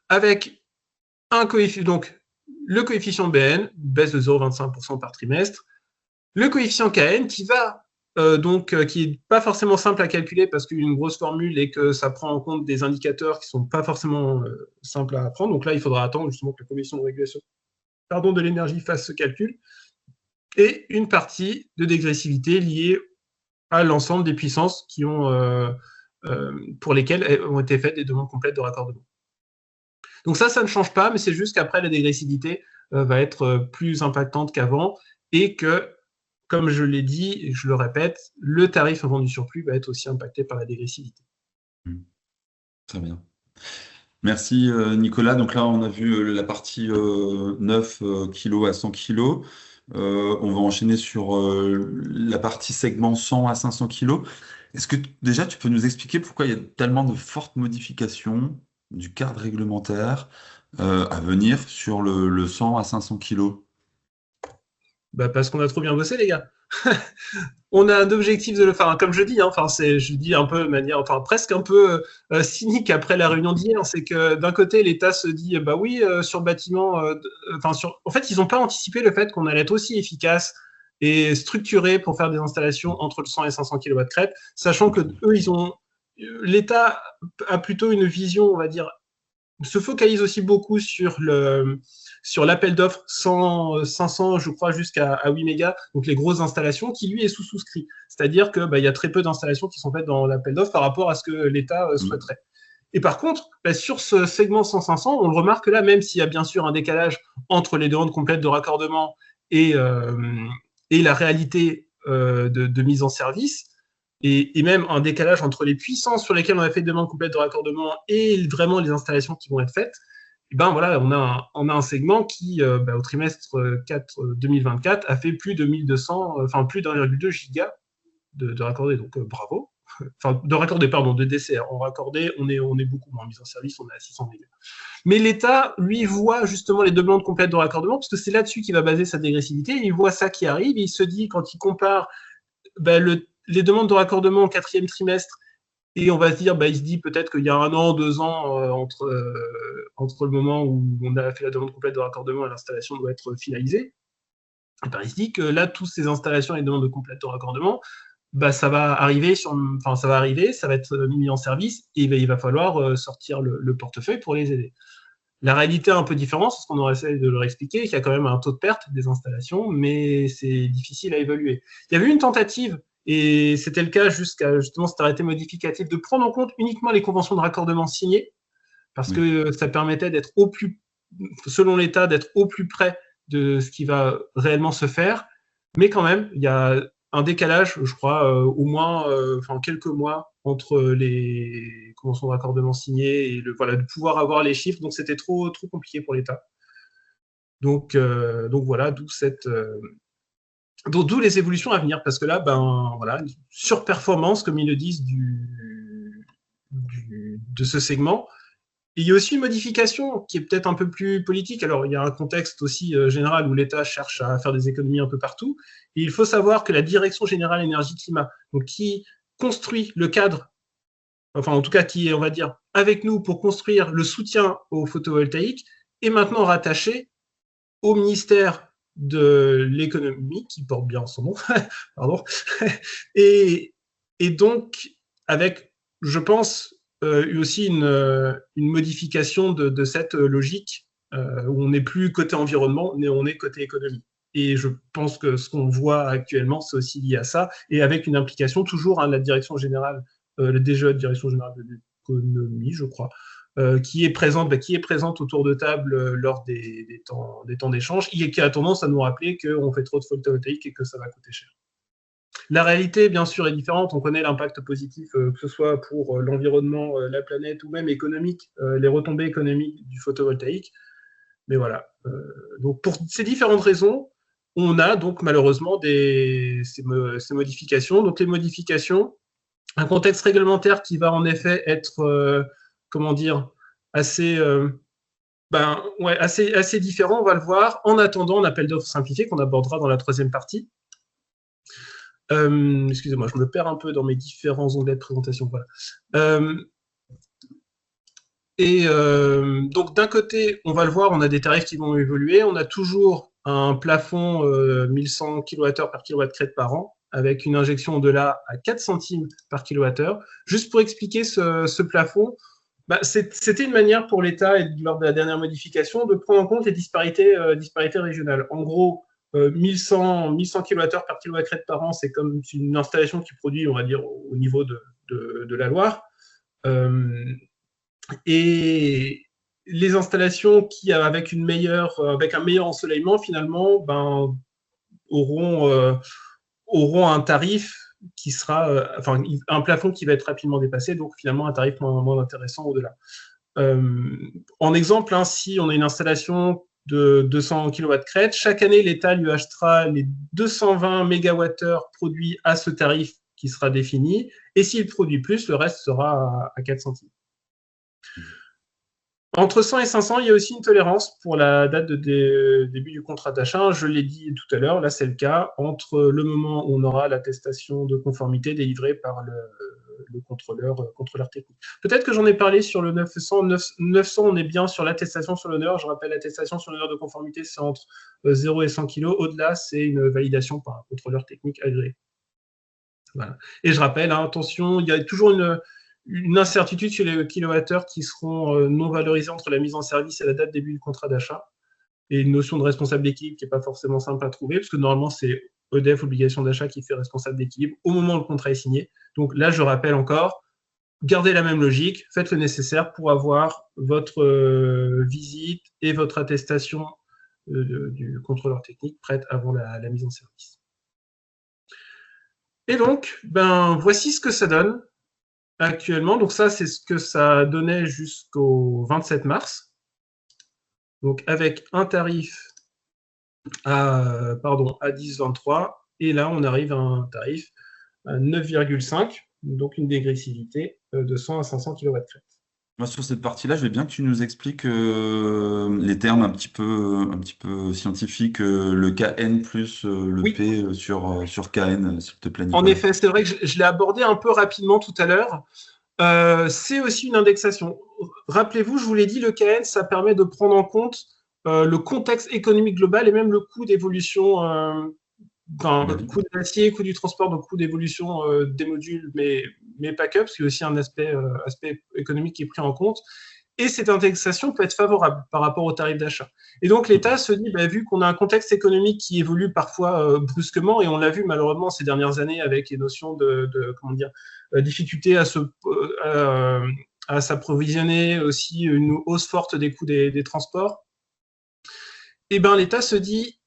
S2: avec un coefficient, donc le coefficient BN, baisse de 0,25% par trimestre, le coefficient KN qui va qui n'est pas forcément simple à calculer parce qu'il y a une grosse formule et que ça prend en compte des indicateurs qui ne sont pas forcément simples à apprendre. Donc là, il faudra attendre justement que la commission de régulation de l'énergie fasse ce calcul. Et une partie de dégressivité liée à l'ensemble des puissances qui pour lesquelles ont été faites des demandes complètes de raccordement. Donc ça ne change pas, mais c'est juste qu'après, la dégressivité va être plus impactante qu'avant et que, comme je l'ai dit, et je le répète, le tarif avant du surplus va être aussi impacté par la dégressivité.
S1: Très bien. Merci Nicolas. Donc là, on a vu la partie 9 kg à 100 kg. On va enchaîner sur la partie segment 100 à 500 kg. Est-ce que déjà, tu peux nous expliquer pourquoi il y a tellement de fortes modifications du cadre réglementaire à venir sur le 100 à 500 kg?
S2: Parce qu'on a trop bien bossé, les gars. On a un objectif de le faire, comme je dis, je dis un peu de manière, presque un peu cynique après la réunion d'hier, c'est que d'un côté, l'État se dit, sur bâtiment, en fait, ils n'ont pas anticipé le fait qu'on allait être aussi efficace et structuré pour faire des installations entre le 100 et 500 kW crête, sachant que l'État a plutôt une vision, on va dire, se focalise aussi beaucoup sur l'appel d'offres 500, je crois, jusqu'à 8 mégas, donc les grosses installations, qui lui est souscrit. C'est-à-dire qu'il y a très peu d'installations qui sont faites dans l'appel d'offres par rapport à ce que l'État souhaiterait. Et par contre, sur ce segment 100-500, on le remarque là, même s'il y a bien sûr un décalage entre les demandes complètes de raccordement et la réalité de mise en service, et même un décalage entre les puissances sur lesquelles on a fait des demandes complètes de raccordement et vraiment les installations qui vont être faites, on a un segment qui, au trimestre 4 2024, a fait plus de 1,2 giga de raccordés. Donc, bravo. De décès. En raccordé, on est beaucoup moins. En mise en service, on est à 600 mégas. Mais l'État, lui, voit justement les demandes complètes de raccordement, parce que c'est là-dessus qu'il va baser sa dégressivité. Il voit ça qui arrive, et il se dit, quand il compare les demandes de raccordement au 4e trimestre, et on va se dire, il se dit peut-être qu'il y a 1 an, 2 ans entre le moment où on a fait la demande complète de raccordement et l'installation doit être finalisée. Il se dit que là, toutes ces installations et demandes complètes de raccordement, ça va arriver, ça va être mis en service et il va falloir sortir le portefeuille pour les aider. La réalité est un peu différente, c'est ce qu'on aurait essayé de leur expliquer, qu'il y a quand même un taux de perte des installations, mais c'est difficile à évaluer. Il y avait une tentative, et c'était le cas jusqu'à justement cet arrêté modificatif, de prendre en compte uniquement les conventions de raccordement signées, parce que ça permettait d'être selon l'État, d'être au plus près de ce qui va réellement se faire. Mais quand même, il y a un décalage, je crois, au moins quelques mois entre les conventions de raccordement signées et de pouvoir avoir les chiffres. Donc, c'était trop compliqué pour l'État. Donc voilà, d'où les évolutions à venir, parce que là, une surperformance, comme ils le disent, de ce segment. Et il y a aussi une modification qui est peut-être un peu plus politique. Alors, il y a un contexte aussi général où l'État cherche à faire des économies un peu partout. Et il faut savoir que la Direction générale énergie-climat, donc qui construit le cadre, enfin en tout cas qui est, on va dire, avec nous pour construire le soutien au photovoltaïque, est maintenant rattachée au ministère de l'économie, qui porte bien son nom, pardon, et donc avec, je pense, aussi une modification de cette logique où on n'est plus côté environnement, mais on est côté économie. Et je pense que ce qu'on voit actuellement, c'est aussi lié à ça, et avec une implication toujours de la direction générale, le DGE, Direction générale de l'économie, je crois, qui est présente autour de table lors des temps d'échange, et qui a tendance à nous rappeler qu'on fait trop de photovoltaïque et que ça va coûter cher. La réalité, bien sûr, est différente. On connaît l'impact positif, que ce soit pour l'environnement, la planète, ou même économique, les retombées économiques du photovoltaïque. Mais voilà. Donc, pour ces différentes raisons, on a donc malheureusement ces modifications. Donc, les modifications, un contexte réglementaire qui va en effet être, assez différent, on va le voir. En attendant, un appel d'offres simplifié qu'on abordera dans la troisième partie. Excusez-moi, je me perds un peu dans mes différents onglets de présentation. Voilà. Donc, d'un côté, on va le voir, on a des tarifs qui vont évoluer. On a toujours un plafond 1100 kWh par kWh par an, avec une injection au-delà à 4 centimes par kWh. Juste pour expliquer ce plafond, c'était une manière pour l'État, lors de la dernière modification, de prendre en compte les disparités régionales. En gros, 1100 kWh par kWh par an, c'est comme une installation qui produit, on va dire, au niveau de la Loire. Et les installations qui, avec un meilleur ensoleillement, finalement, auront un tarif qui sera, un plafond qui va être rapidement dépassé, donc finalement un tarif moins intéressant au-delà. En exemple, si on a une installation de 200 kW crête, chaque année, l'État lui achètera les 220 MWh produits à ce tarif qui sera défini, et s'il produit plus, le reste sera à 4 centimes. Entre 100 et 500, il y a aussi une tolérance pour la date de début du contrat d'achat. Je l'ai dit tout à l'heure, là c'est le cas, entre le moment où on aura l'attestation de conformité délivrée par le contrôleur technique. Peut-être que j'en ai parlé sur le 900. 900, on est bien sur l'attestation sur l'honneur. Je rappelle, l'attestation sur l'honneur de conformité, c'est entre 0 et 100 kg. Au-delà, c'est une validation par un contrôleur technique agréé. Voilà. Et je rappelle, attention, il y a toujours une incertitude sur les kilowattheures qui seront non valorisés entre la mise en service et la date de début du contrat d'achat, et une notion de responsable d'équilibre qui n'est pas forcément simple à trouver, parce que normalement, c'est EDF, obligation d'achat, qui fait responsable d'équilibre au moment où le contrat est signé. Donc là, je rappelle encore, gardez la même logique, faites le nécessaire pour avoir votre visite et votre attestation du contrôleur technique prête avant la mise en service. Et donc, voici ce que ça donne actuellement. Donc ça, c'est ce que ça donnait jusqu'au 27 mars. Donc avec un tarif à 10,23, et là on arrive à un tarif à 9,5, donc une dégressivité de 100 à 500 kWh.
S1: Moi, sur cette partie-là, je veux bien que tu nous expliques les termes un petit peu scientifiques, le Kn plus le
S2: Oui.
S1: P sur Kn, s'il te plaît.
S2: En effet, c'est vrai que je l'ai abordé un peu rapidement tout à l'heure. C'est aussi une indexation. Rappelez-vous, je vous l'ai dit, le KN, ça permet de prendre en compte le contexte économique global et même le coût d'évolution, le coût de l'acier, coût du transport, donc coût d'évolution des modules, mais pas que, parce qu'il y a aussi un aspect économique qui est pris en compte. Et cette indexation peut être favorable par rapport au tarif d'achat. Et donc l'État se dit, vu qu'on a un contexte économique qui évolue parfois brusquement, et on l'a vu malheureusement ces dernières années avec les notions de difficulté à s'approvisionner, aussi une hausse forte des coûts des transports, et l'État se dit,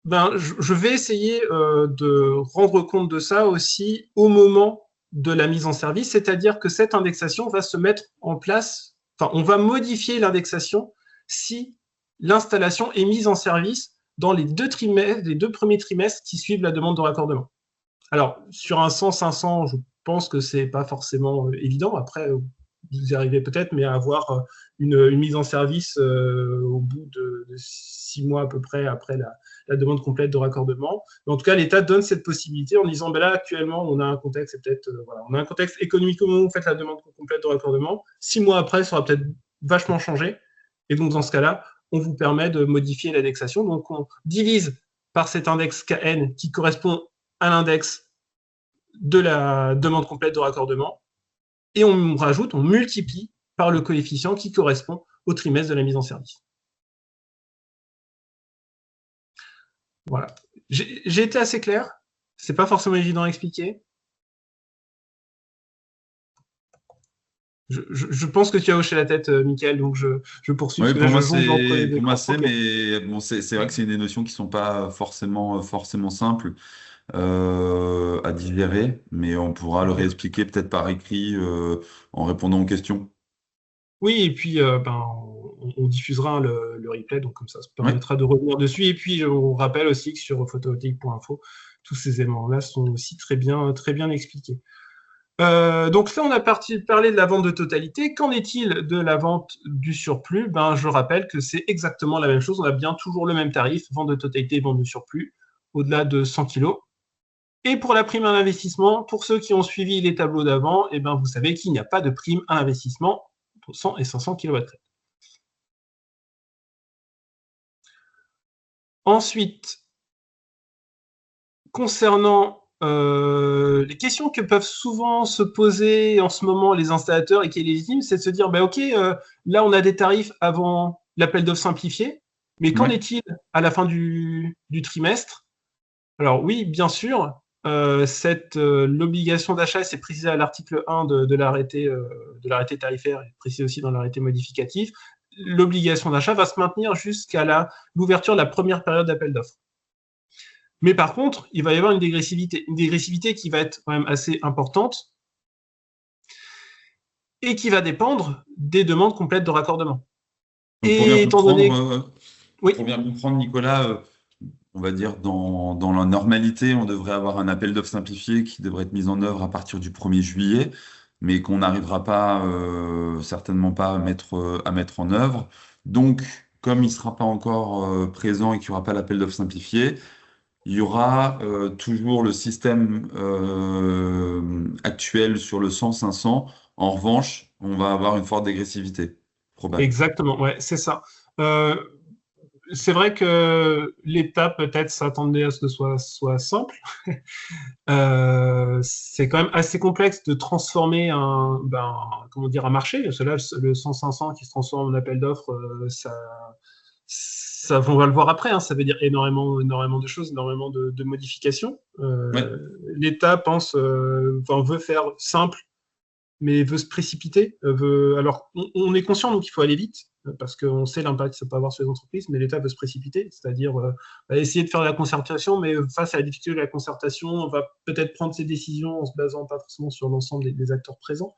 S2: Je vais essayer de rendre compte de ça aussi au moment de la mise en service, c'est-à-dire que cette indexation va se mettre en place, enfin, on va modifier l'indexation si l'installation est mise en service dans les deux premiers trimestres qui suivent la demande de raccordement. Alors, sur un 100-500, je pense que c'est pas forcément évident. Après, vous y arrivez peut-être, mais à avoir une mise en service au bout de 6 mois à peu près après la demande complète de raccordement. Mais en tout cas, l'État donne cette possibilité en disant, ben là, actuellement, on a un contexte, c'est peut-être, voilà, on a un contexte économique au moment où vous faites la demande complète de raccordement. 6 mois après, ça aura peut-être vachement changé. Et donc, dans ce cas-là, on vous permet de modifier l'indexation. Donc, on divise par cet index KN qui correspond à l'index de la demande complète de raccordement, et on multiplie par le coefficient qui correspond au trimestre de la mise en service. Voilà. J'ai été assez clair. C'est pas forcément évident à expliquer. Je pense que tu as hoché la tête, Mickaël, donc je poursuis.
S1: Oui,
S2: pour moi,
S1: c'est, mais bon, c'est vrai que c'est des notions qui sont pas forcément simples à digérer, mais on pourra le réexpliquer peut-être par écrit en répondant aux questions.
S2: Oui, et puis on diffusera le replay, donc comme ça permettra de revenir dessus. Et puis on rappelle aussi que sur photovoltaïque.info, tous ces éléments-là sont aussi très bien expliqués. Donc là, on a parlé de la vente de totalité. Qu'en est-il de la vente du surplus? Je rappelle que c'est exactement la même chose. On a bien toujours le même tarif, vente de totalité et vente de surplus, au-delà de 100 kg. Et pour la prime à l'investissement, pour ceux qui ont suivi les tableaux d'avant, vous savez qu'il n'y a pas de prime à l'investissement pour 100 et 500 kW. Ensuite, concernant les questions que peuvent souvent se poser en ce moment les installateurs et qui est légitime, c'est de se dire, OK, là on a des tarifs avant l'appel d'offres simplifié, mais qu'en est-il à la fin du trimestre? Alors oui, bien sûr, l'obligation d'achat, c'est précisé à l'article 1 de l'arrêté tarifaire, et précisé aussi dans l'arrêté modificatif. L'obligation d'achat va se maintenir jusqu'à l'ouverture de la première période d'appel d'offres. Mais par contre, il va y avoir une dégressivité qui va être quand même assez importante et qui va dépendre des demandes complètes de raccordement.
S1: Et étant donné... Pour bien comprendre, Nicolas, on va dire dans la normalité, on devrait avoir un appel d'offres simplifié qui devrait être mis en œuvre à partir du 1er juillet, mais qu'on n'arrivera pas, certainement pas à mettre en œuvre. Donc, comme il ne sera pas encore présent et qu'il n'y aura pas l'appel d'offres simplifié, il y aura toujours le système actuel sur le 100-500. En revanche, on va avoir une forte dégressivité, probablement.
S2: Exactement, ouais, c'est ça. C'est vrai que l'État peut-être s'attendait à ce que ce soit simple. C'est quand même assez complexe de transformer un marché. Parce que là, le 100-500 qui se transforme en appel d'offres, ça, on va le voir après, ça veut dire énormément de choses, énormément de modifications. L'État veut faire simple, mais veut se précipiter. Alors, on est conscient, donc il faut aller vite, parce qu'on sait l'impact que ça peut avoir sur les entreprises, mais l'État veut se précipiter, c'est-à-dire essayer de faire de la concertation, mais face à la difficulté de la concertation, on va peut-être prendre ses décisions en se basant pas forcément sur l'ensemble des acteurs présents.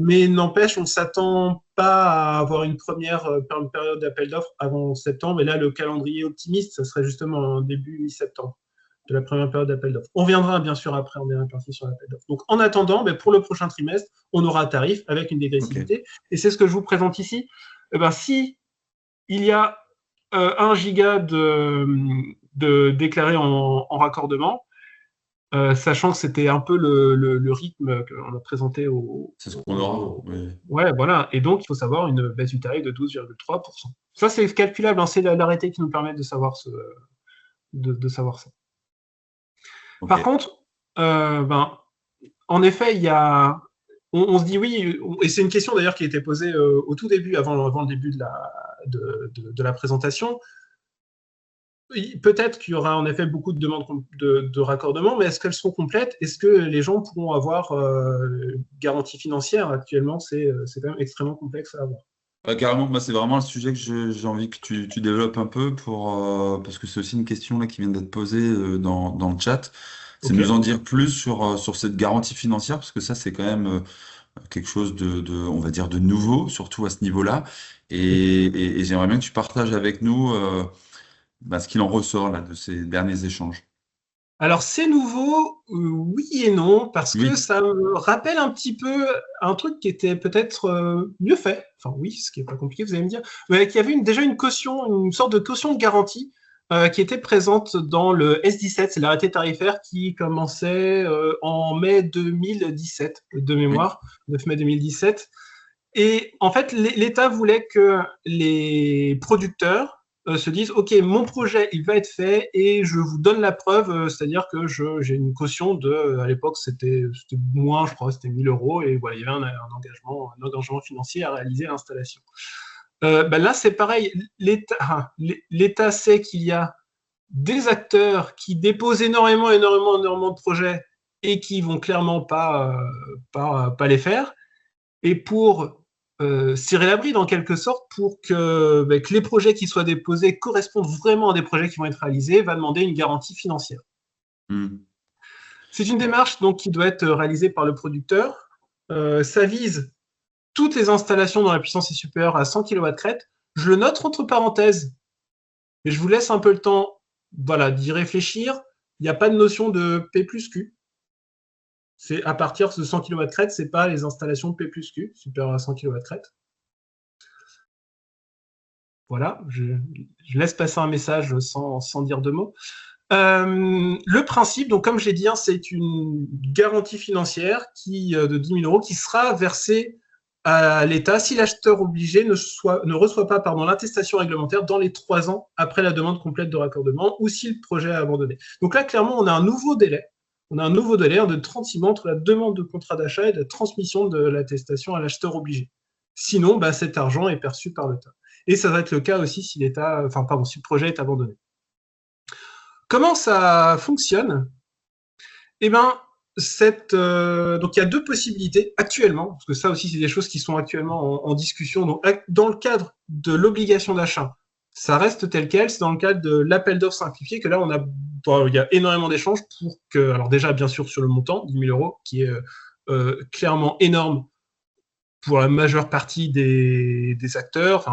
S2: Mais n'empêche, on ne s'attend pas à avoir une première période d'appel d'offres avant septembre, et là, le calendrier optimiste, ça serait justement en début mi-septembre de la première période d'appel d'offres. On reviendra bien sûr après, on est parti sur l'appel d'offres. Donc en attendant, pour le prochain trimestre, on aura un tarif avec une dégressivité. Et c'est ce que je vous présente ici. Si il y a 1 giga de déclaré en raccordement, sachant que c'était un peu le rythme qu'on a présenté
S1: c'est ce qu'on aura.
S2: Ouais, voilà. Et donc, il faut savoir une baisse du tarif de 12,3%. Ça, c'est calculable. C'est l'arrêté qui nous permet de savoir ça. Par contre, en effet, il y a... On se dit oui, et c'est une question d'ailleurs qui a été posée au tout début, avant le début de la présentation. Peut-être qu'il y aura en effet beaucoup de demandes de raccordement, mais est-ce qu'elles seront complètes? Est-ce que les gens pourront avoir garantie financière? Actuellement, c'est quand même extrêmement complexe à avoir.
S1: Carrément, moi, c'est vraiment un sujet que j'ai envie que tu développes un peu parce que c'est aussi une question là qui vient d'être posée dans le chat. C'est
S2: Ok.
S1: nous en dire plus sur cette garantie financière, parce que ça, c'est quand même quelque chose on va dire, de nouveau, surtout à ce niveau-là. Et j'aimerais bien que tu partages avec nous ce qu'il en ressort là de ces derniers échanges.
S2: Alors, c'est nouveau, oui et non, parce que
S1: Oui.
S2: ça me rappelle un petit peu un truc qui était peut-être mieux fait. Enfin, oui, ce qui est pas compliqué, vous allez me dire. Mais qu'il y avait déjà une caution, une sorte de caution de garantie qui était présente dans le S17, c'est l'arrêté tarifaire qui commençait en mai 2017, de
S1: Oui.
S2: mémoire, 9 mai 2017. Et en fait, l'État voulait que les producteurs se disent, OK, mon projet, il va être fait et je vous donne la preuve, c'est-à-dire que j'ai une caution de, à l'époque, c'était moins, je crois, c'était 1 000 euros et voilà, il y avait un engagement financier à réaliser l'installation. Là, c'est pareil. L'État sait qu'il y a des acteurs qui déposent énormément de projets et qui vont clairement pas les faire. Et pour cirer la bride en quelque sorte, pour que les projets qui soient déposés correspondent vraiment à des projets qui vont être réalisés, va demander une garantie financière.
S1: Hmm.
S2: C'est une démarche donc, qui doit être réalisée par le producteur. Ça vise toutes les installations dont la puissance est supérieure à 100 kW crête. Je le note entre parenthèses, mais je vous laisse un peu le temps d'y réfléchir. Il n'y a pas de notion de P plus Q. C'est à partir de 100 kW crête, ce n'est pas les installations P plus Q, supérieures à 100 kW crête. Voilà, je laisse passer un message sans dire de mots. Le principe, donc comme je l'ai dit, c'est une garantie financière de 10 000 euros qui sera versée à l'État si l'acheteur obligé ne reçoit pas l'attestation réglementaire dans les 3 ans après la demande complète de raccordement ou si le projet est abandonné. Donc là, clairement, on a un nouveau délai. On a un nouveau délai de 36 mois entre la demande de contrat d'achat et la transmission de l'attestation à l'acheteur obligé. Sinon, cet argent est perçu par l'État. Et ça va être le cas aussi si si le projet est abandonné. Comment ça fonctionne? Eh bien, donc il y a 2 possibilités actuellement, parce que ça aussi c'est des choses qui sont actuellement en discussion. Donc, dans le cadre de l'obligation d'achat, ça reste tel quel. C'est dans le cadre de l'appel d'offres simplifié que là il y a énormément d'échanges pour que, alors déjà bien sûr sur le montant, 10 000 euros, qui est clairement énorme pour la majeure partie des acteurs.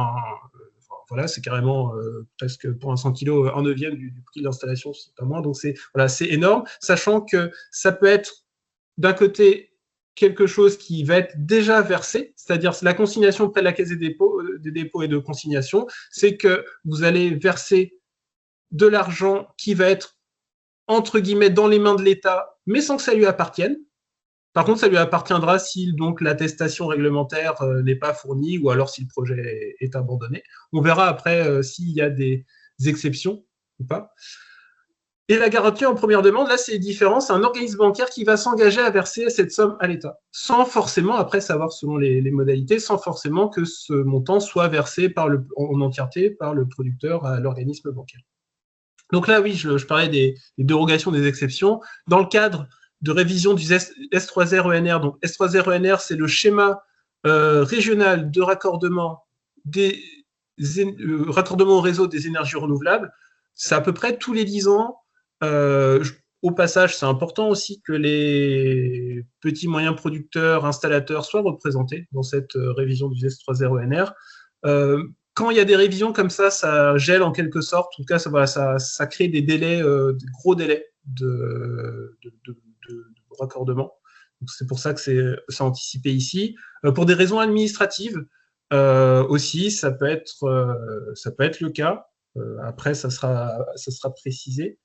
S2: Voilà, c'est carrément presque pour un 100 kg, 1/9 du prix de l'installation, c'est pas moins. Donc c'est énorme, sachant que ça peut être d'un côté quelque chose qui va être déjà versé, c'est-à-dire la consignation près de la caisse des dépôts et de consignation, c'est que vous allez verser de l'argent qui va être entre guillemets dans les mains de l'État, mais sans que ça lui appartienne. Par contre, ça lui appartiendra si donc l'attestation réglementaire n'est pas fournie ou alors si le projet est abandonné. On verra après s'il y a des exceptions ou pas. Et la garantie en première demande, là, c'est différent. C'est un organisme bancaire qui va s'engager à verser cette somme à l'État, sans forcément, après savoir selon les modalités, sans forcément que ce montant soit versé en entièreté par le producteur à l'organisme bancaire. Donc là, oui, je parlais des dérogations, des exceptions. Dans le cadre de révision du S3R ENR. Donc S3R ENR, c'est le schéma régional de raccordement raccordement au réseau des énergies renouvelables. C'est à peu près tous les 10 ans. Au passage, c'est important aussi que les petits moyens producteurs, installateurs soient représentés dans cette révision du S3R ENR. Quand il y a des révisions comme ça gèle en quelque sorte. En tout cas, ça crée des délais, des gros délais de raccordement. C'est pour ça que c'est anticipé ici. Pour des raisons administratives aussi, ça peut être le cas. Après, ça sera précisé.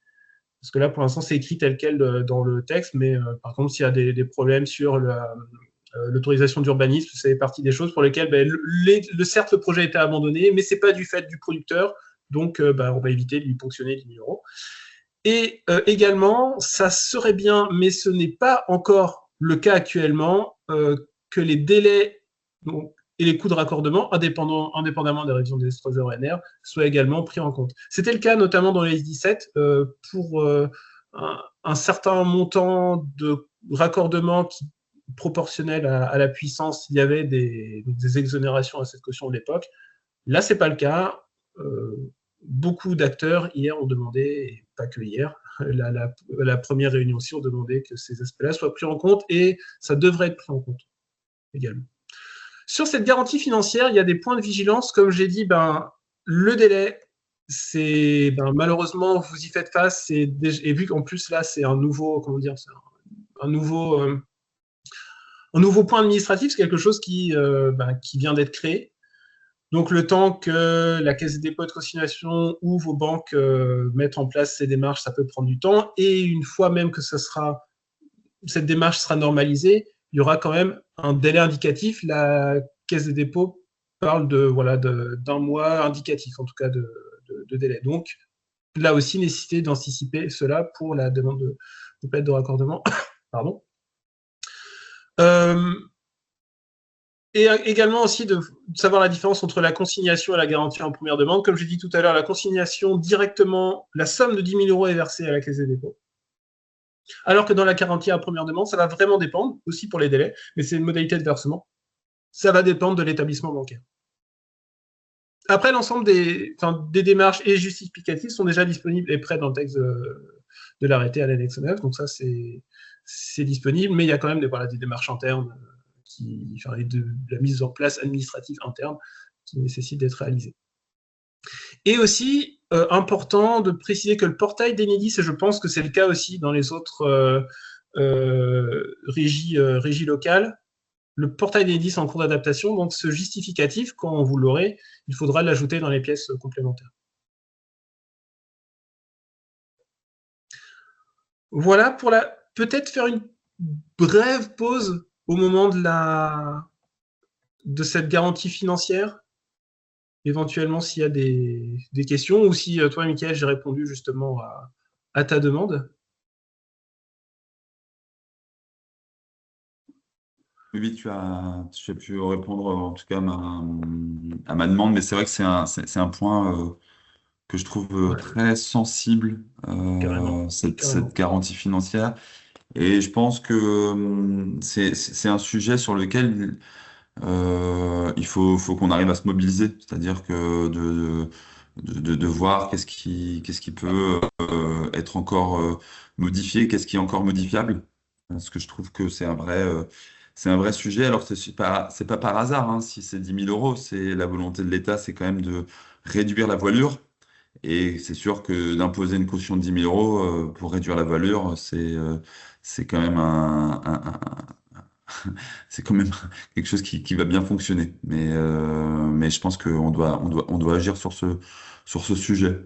S2: Parce que là, pour l'instant, c'est écrit tel quel dans le texte, mais par contre, s'il y a des problèmes sur l'autorisation d'urbanisme, ça fait partie des choses pour lesquelles, certes, le projet a été abandonné, mais ce n'est pas du fait du producteur, donc on va éviter de lui ponctionner 10 000 euros. Et également, ça serait bien, mais ce n'est pas encore le cas actuellement, que les délais et les coûts de raccordement, indépendamment des révisions des S3R ENR, soient également pris en compte. C'était le cas notamment dans les S17 pour un certain montant de raccordement qui proportionnel à la puissance, il y avait des exonérations à cette caution de l'époque. Là, ce n'est pas le cas. Beaucoup d'acteurs, hier, ont demandé, et pas que hier, la première réunion aussi, ont demandé que ces aspects-là soient pris en compte, et ça devrait être pris en compte également. Sur cette garantie financière, il y a des points de vigilance. Comme j'ai dit, le délai, c'est malheureusement, vous y faites face, et vu qu'en plus, là, c'est un nouveau, comment dire, un nouveau point administratif, c'est quelque chose qui vient d'être créé. Donc, le temps que la Caisse des dépôts et de consignation ou vos banques mettent en place ces démarches, ça peut prendre du temps. Et une fois même que cette démarche sera normalisée, il y aura quand même un délai indicatif. La Caisse des dépôts parle d'un mois indicatif, en tout cas, de délai. Donc, là aussi, nécessité d'anticiper cela pour la demande de plainte de raccordement. Pardon. Et également aussi de savoir la différence entre la consignation et la garantie en première demande. Comme j'ai dit tout à l'heure, la consignation, directement, la somme de 10 000 € est versée à la Caisse des dépôts. Alors que dans la garantie en première demande, ça va vraiment dépendre, aussi pour les délais, mais c'est une modalité de versement. Ça va dépendre de l'établissement bancaire. Après, l'ensemble des démarches et justificatives sont déjà disponibles et prêts dans le texte de l'arrêté à l'annexe 9. Donc ça, c'est disponible, mais il y a quand même des démarches internes, et de la mise en place administrative interne qui nécessite d'être réalisée. Et aussi, important de préciser que le portail d'Enedis, et je pense que c'est le cas aussi dans les autres régies locales, le portail d'Enedis en cours d'adaptation, donc ce justificatif, quand vous l'aurez, il faudra l'ajouter dans les pièces complémentaires. Voilà pour peut-être faire une brève pause au moment de cette garantie financière, éventuellement s'il y a des questions, ou si toi, Mickaël, j'ai répondu justement à ta demande.
S1: Oui, tu as pu répondre en tout cas à ma demande, mais c'est vrai que c'est un point que je trouve très sensible,
S2: Carrément.
S1: cette garantie financière. Et je pense que c'est un sujet sur lequel il faut qu'on arrive à se mobiliser, c'est-à-dire que de voir qu'est-ce qui peut être encore modifié, qu'est-ce qui est encore modifiable. Parce que je trouve que c'est un vrai sujet. Alors, c'est pas par hasard, hein, si c'est 10 000 €, c'est la volonté de l'État, c'est quand même de réduire la voilure. Et c'est sûr que d'imposer une caution de 10 000 € pour réduire la voilure, c'est quand même c'est quand même quelque chose qui va bien fonctionner. Mais je pense qu'on doit agir sur ce sujet.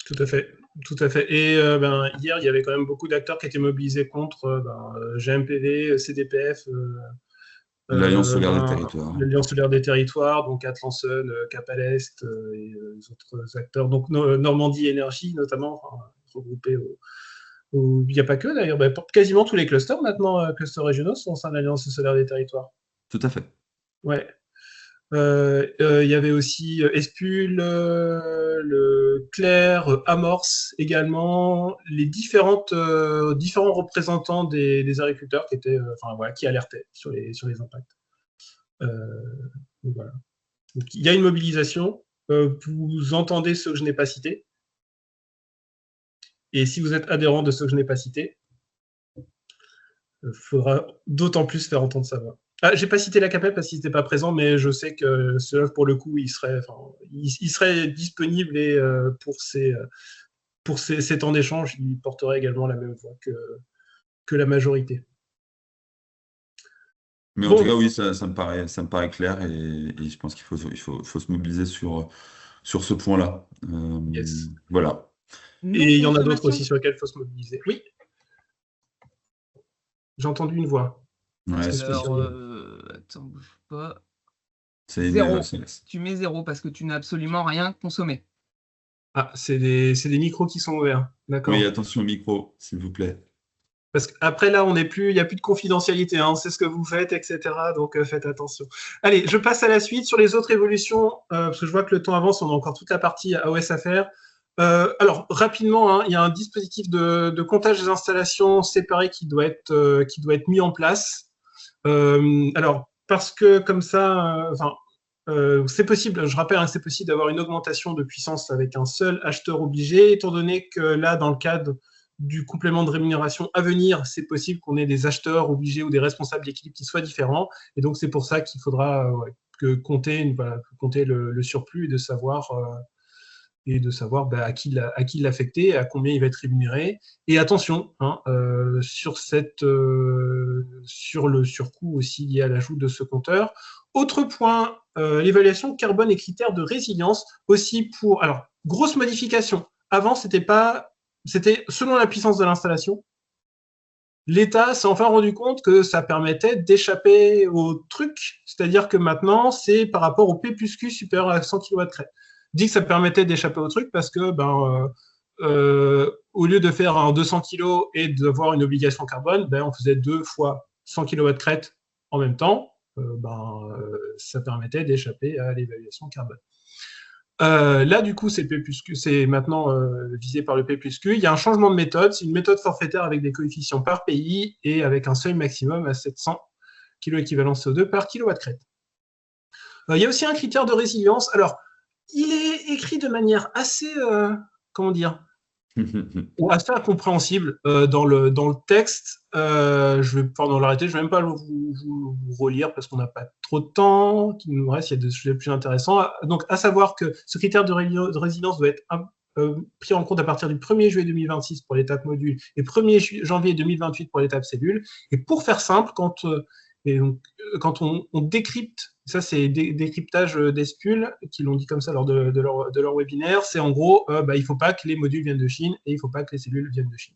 S2: Tout à fait. Tout à fait. Et hier, il y avait quand même beaucoup d'acteurs qui étaient mobilisés contre GMPD, CDPF,
S1: L'Alliance solaire des territoires.
S2: l'Alliance solaire des territoires, donc Atlanseul, Cap à l'Est et les autres acteurs. Donc Normandie Énergie, notamment, regroupés il n'y a pas que d'ailleurs, quasiment tous les clusters maintenant, clusters régionaux, sont au sein de l'Alliance solaire des territoires.
S1: Tout à fait.
S2: Ouais. Il y avait aussi Espul, le Clair, Amorce également, les différents représentants des agriculteurs qui alertaient sur les impacts. Donc voilà. Donc, il y a une mobilisation. Vous entendez ceux que je n'ai pas cités. Et si vous êtes adhérent de ceux que je n'ai pas cités, il faudra d'autant plus faire entendre sa voix. J'ai pas cité la CAPEP parce qu'ils n'étaient pas présents, mais je sais que ceux pour le coup, il serait disponible et pour ces temps d'échange, il porterait également la même voix que la majorité.
S1: Mais en tout cas, oui, ça me paraît clair et je pense qu'il faut se mobiliser sur ce point-là.
S2: Yes.
S1: Voilà.
S2: Et il y en a d'autres aussi sur lesquels il faut se mobiliser. Oui. J'ai entendu une voix.
S1: Ouais,
S5: attends, bouge pas.
S1: c'est
S5: 0. Tu mets 0 parce que tu n'as absolument rien consommé.
S2: Ah, c'est des micros qui sont ouverts. D'accord.
S1: Oui, attention au micro, s'il vous plaît.
S2: Parce qu'après, là, il n'y a plus de confidentialité, hein, c'est ce que vous faites, etc. Donc, faites attention. Allez, je passe à la suite. Sur les autres évolutions, parce que je vois que le temps avance, on a encore toute la partie AOS à faire. Alors, rapidement, hein, il y a un dispositif de comptage des installations séparées qui doit être mis en place. Alors, parce que comme ça, c'est possible, je rappelle, hein, c'est possible d'avoir une augmentation de puissance avec un seul acheteur obligé, étant donné que là, dans le cadre du complément de rémunération à venir, c'est possible qu'on ait des acheteurs obligés ou des responsables d'équipe qui soient différents. Et donc, c'est pour ça qu'il faudra compter le surplus et de savoir à qui l'affecter, à combien il va être rémunéré. Et attention, hein, sur le surcoût aussi lié à l'ajout de ce compteur. Autre point, l'évaluation carbone et critères de résilience aussi pour... Alors, grosse modification. Avant, c'était selon la puissance de l'installation. L'État s'est enfin rendu compte que ça permettait d'échapper au truc, c'est-à-dire que maintenant, c'est par rapport au P plus Q supérieur à 100 kW/c. Dit que ça permettait d'échapper au truc parce que, au lieu de faire un 200 kg et d'avoir une obligation carbone, on faisait 2 fois 100 kW/c en même temps. Ça permettait d'échapper à l'évaluation carbone. Là, du coup, c'est maintenant visé par le P plus Q. Il y a un changement de méthode. C'est une méthode forfaitaire avec des coefficients par pays et avec un seuil maximum à 700 kg équivalent CO2 par kW/c. Il y a aussi un critère de résilience. Alors, il est écrit de manière assez, assez incompréhensible dans le texte. Je vais pouvoir l'arrêter, je ne vais même pas vous relire parce qu'on n'a pas trop de temps, qu'il nous reste, il y a des sujets plus intéressants. Donc, à savoir que ce critère de résilience doit être pris en compte à partir du 1er juillet 2026 pour l'étape module et 1er janvier 2028 pour l'étape cellule. Et pour faire simple, quand on décrypte, ça c'est décryptage d'Espul, qui l'ont dit comme ça lors de leur webinaire, c'est en gros, il ne faut pas que les modules viennent de Chine et il ne faut pas que les cellules viennent de Chine.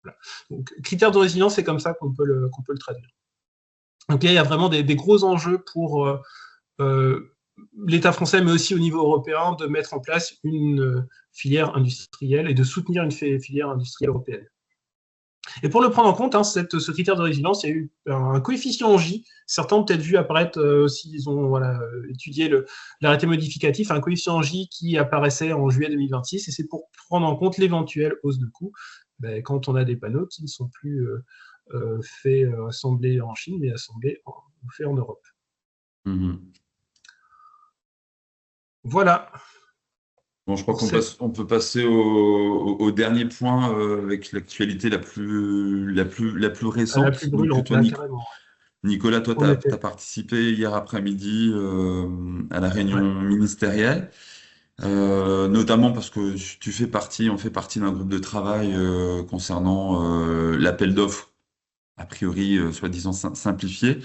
S2: Voilà. Donc, critère de résilience, c'est comme ça qu'on peut le traduire. Donc là, il y a vraiment des gros enjeux pour l'État français, mais aussi au niveau européen, de mettre en place une filière industrielle et de soutenir une filière industrielle européenne. Et pour le prendre en compte, hein, ce critère de résilience, il y a eu un coefficient en J. Certains ont peut-être vu apparaître, s'ils ont étudié l'arrêté modificatif, un coefficient en J qui apparaissait en juillet 2026, et c'est pour prendre en compte l'éventuelle hausse de coût quand on a des panneaux qui ne sont plus faits assemblés en Chine, mais faits en Europe.
S1: Mmh.
S2: Voilà.
S1: Bon, je crois qu'on peut passer au dernier point avec l'actualité la plus récente.
S2: La plus brûlante, carrément.
S1: Nicolas, toi, tu as participé hier après-midi à la réunion ministérielle, notamment parce que on fait partie d'un groupe de travail concernant l'appel d'offres, a priori, soi-disant simplifié.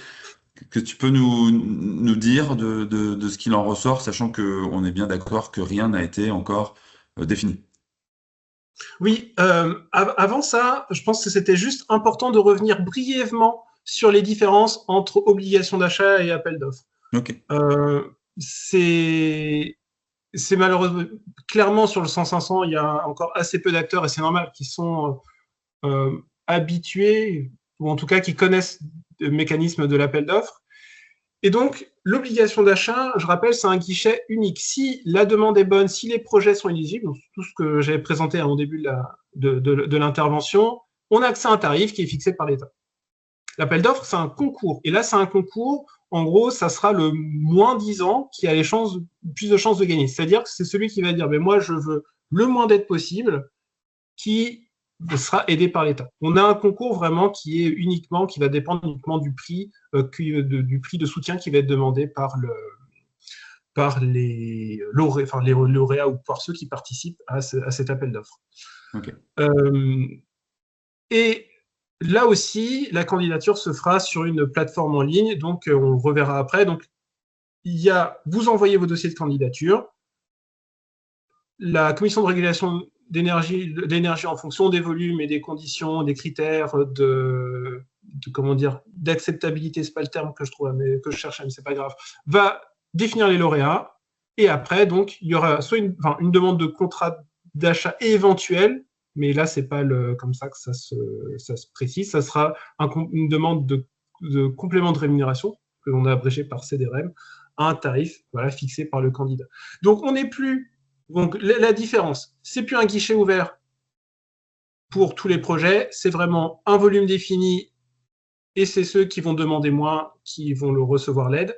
S1: Que tu peux nous dire de ce qu'il en ressort, sachant qu'on est bien d'accord que rien n'a été encore défini.
S2: Oui, avant ça, je pense que c'était juste important de revenir brièvement sur les différences entre obligation d'achat et appel d'offres.
S1: Okay.
S2: C'est malheureusement, clairement sur le 100-500, il y a encore assez peu d'acteurs, et c'est normal, qui sont habitués, ou en tout cas qui connaissent le mécanisme de l'appel d'offres. Et donc, l'obligation d'achat, je rappelle, c'est un guichet unique. Si la demande est bonne, si les projets sont éligibles, donc tout ce que j'avais présenté au début de l'intervention, on a accès à un tarif qui est fixé par l'État. L'appel d'offres, c'est un concours. Et là, c'est un concours, en gros, ça sera le moins 10 ans qui a plus de chances de gagner. C'est-à-dire que c'est celui qui va dire, moi, je veux le moins d'aide possible, qui sera aidé par l'État. On a un concours vraiment qui va dépendre uniquement du prix de soutien qui va être demandé par les lauréats ou par ceux qui participent à cet appel d'offres.
S1: Okay.
S2: Et là aussi, la candidature se fera sur une plateforme en ligne, donc on reverra après. Donc, vous envoyez vos dossiers de candidature, la commission de régulation d'énergie en fonction des volumes et des conditions, des critères d'acceptabilité, c'est pas le terme que je trouve, mais que je cherchais, mais c'est pas grave, va définir les lauréats, et après, donc, il y aura soit une demande de contrat d'achat éventuel, mais là, c'est pas comme ça que ça se précise, ça sera une demande de complément de rémunération, que l'on a abrégé par CDRM, à un tarif fixé par le candidat. Donc, on n'est plus Donc, la différence, c'est plus un guichet ouvert pour tous les projets, c'est vraiment un volume défini et c'est ceux qui vont demander moins qui vont le recevoir l'aide.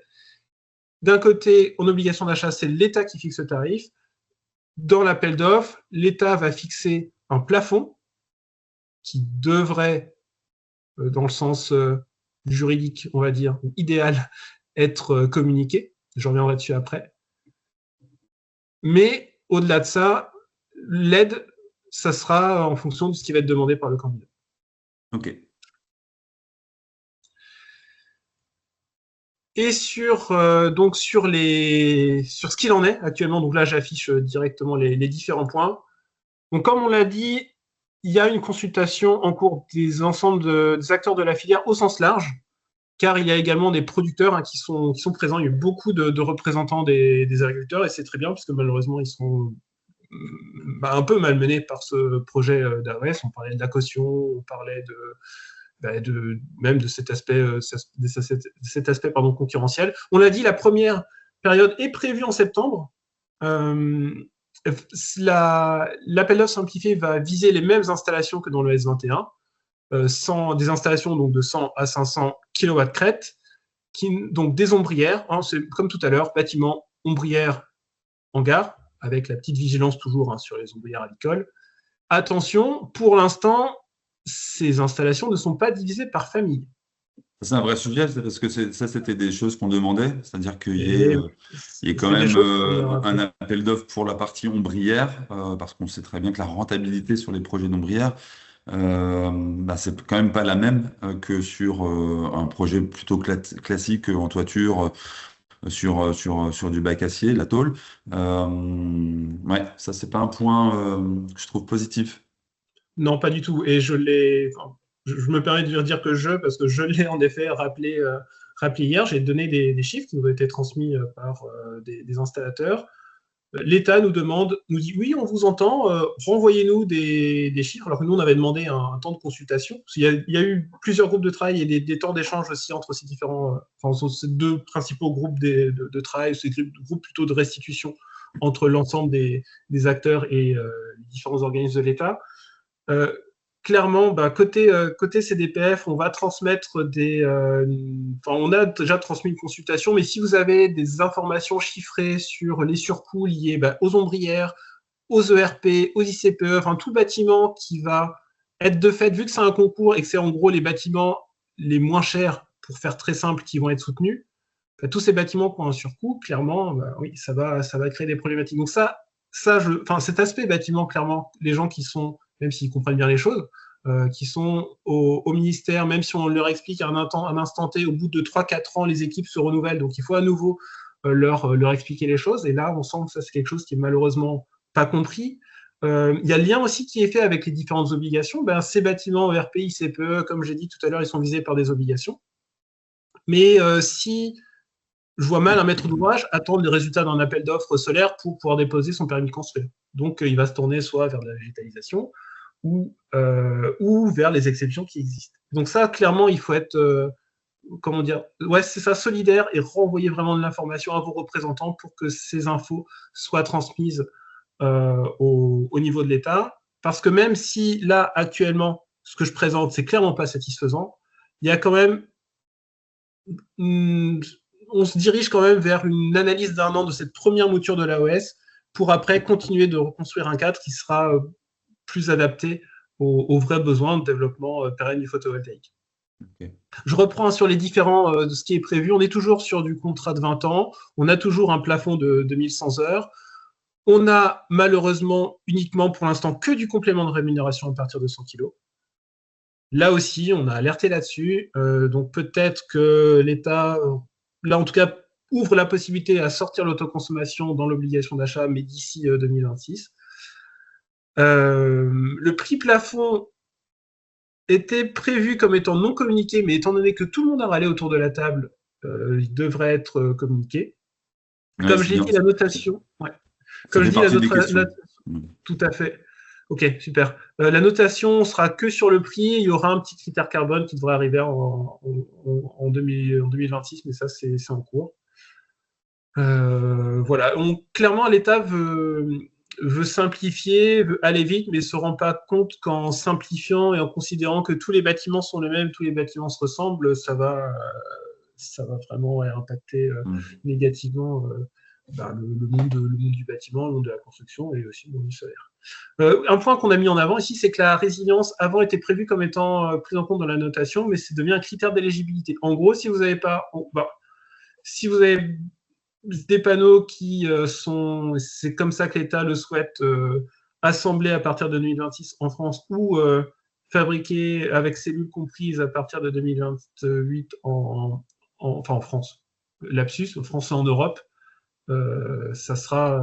S2: D'un côté, en obligation d'achat, c'est l'État qui fixe le tarif. Dans l'appel d'offres, l'État va fixer un plafond qui devrait, dans le sens juridique, on va dire, idéal, être communiqué. Je reviendrai dessus après. Mais au-delà de ça, l'aide, ça sera en fonction de ce qui va être demandé par le candidat.
S1: Ok.
S2: Et sur ce qu'il en est actuellement, donc là j'affiche directement les différents points. Donc comme on l'a dit, il y a une consultation en cours des ensembles des acteurs de la filière au sens large, car il y a également des producteurs qui sont présents. Il y a eu beaucoup de représentants des agriculteurs et c'est très bien parce que malheureusement ils sont un peu malmenés par ce projet d'AOS. On parlait de la caution, on parlait même de cet aspect, concurrentiel. On l'a dit, la première période est prévue en septembre. L'appel d'offres simplifié va viser les mêmes installations que dans le S21, des installations donc, de 100 à 500 kW crête, donc des ombrières, c'est comme tout à l'heure, bâtiments, ombrières, hangar, avec la petite vigilance toujours sur les ombrières avicoles. Attention, pour l'instant, ces installations ne sont pas divisées par famille.
S1: C'est un vrai sujet, parce que ça, c'était des choses qu'on demandait, c'est-à-dire qu'il y ait quand même un appel d'offres pour la partie ombrière, parce qu'on sait très bien que la rentabilité sur les projets d'ombrière, c'est quand même pas la même que sur un projet plutôt classique en toiture, sur du bac acier, la tôle. Ouais, ça, c'est pas un point que je trouve positif.
S2: Non, pas du tout. Et je me permets de dire que parce que je l'ai en effet rappelé hier. J'ai donné des chiffres qui nous ont été transmis par des installateurs. L'État nous dit oui, on vous entend, renvoyez-nous des chiffres, alors que nous, on avait demandé un temps de consultation. Il y a eu plusieurs groupes de travail et des temps d'échange aussi entre ces ces deux principaux groupes de travail, ces groupes plutôt de restitution entre l'ensemble des acteurs et les différents organismes de l'État. Clairement, côté CDPF, on va transmettre on a déjà transmis une consultation, mais si vous avez des informations chiffrées sur les surcoûts liés aux ombrières, aux ERP, aux ICPE, tout bâtiment qui va être de fait, vu que c'est un concours et que c'est en gros les bâtiments les moins chers, pour faire très simple, qui vont être soutenus, tous ces bâtiments qui ont un surcoût, clairement, oui, ça va créer des problématiques. Donc cet aspect bâtiment, clairement, les gens qui sont, même s'ils comprennent bien les choses, qui sont au ministère, même si on leur explique à un instant T, au bout de 3-4 ans, les équipes se renouvellent, donc il faut à nouveau leur expliquer les choses. Et là, on sent que ça, c'est quelque chose qui est malheureusement pas compris. Il y a le lien aussi qui est fait avec les différentes obligations. Ces bâtiments ERP, ICPE, comme j'ai dit tout à l'heure, ils sont visés par des obligations. Mais si je vois mal un maître d'ouvrage attendre les résultats d'un appel d'offres solaire pour pouvoir déposer son permis de construire. Donc, il va se tourner soit vers de la végétalisation ou vers les exceptions qui existent. Donc ça, clairement, il faut être, c'est ça, solidaire et renvoyer vraiment de l'information à vos représentants pour que ces infos soient transmises au niveau de l'État. Parce que même si là, actuellement, ce que je présente, c'est clairement pas satisfaisant, il y a quand même on se dirige quand même vers une analyse d'un an de cette première mouture de l'AOS pour après continuer de reconstruire un cadre qui sera plus adapté aux vrais besoins de développement pérenne du photovoltaïque. Okay. Je reprends sur les différents de ce qui est prévu. On est toujours sur du contrat de 20 ans. On a toujours un plafond de 2100 heures. On a malheureusement uniquement pour l'instant que du complément de rémunération à partir de 100 kg. Là aussi, on a alerté là-dessus. Donc peut-être que l'État, là en tout cas, ouvre la possibilité à sortir l'autoconsommation dans l'obligation d'achat, mais d'ici 2026. Le prix plafond était prévu comme étant non communiqué, mais étant donné que tout le monde a râlé autour de la table, il devrait être communiqué. Ouais, comme j'ai dit, la notation. Ouais. Comme je dis, la notation. Tout à fait. Ok, super. La notation sera que sur le prix. Il y aura un petit critère carbone qui devrait arriver en 2026, mais ça, c'est en cours. Voilà. Clairement, l'État veut veut simplifier, veut aller vite, mais ne se rend pas compte qu'en simplifiant et en considérant que tous les bâtiments sont les mêmes, tous les bâtiments se ressemblent, ça va vraiment impacter négativement le monde du bâtiment, le monde de la construction et aussi le monde du solaire. Un point qu'on a mis en avant ici, c'est que la résilience avant était prévue comme étant prise en compte dans la notation, mais c'est devenu un critère d'éligibilité. En gros, si vous n'avez pas, si vous avez des panneaux qui sont, c'est comme ça que l'État le souhaite, assemblés à partir de 2026 en France ou fabriqués avec cellules comprises à partir de 2028 en France. Lapsus, en France et en Europe, ça sera...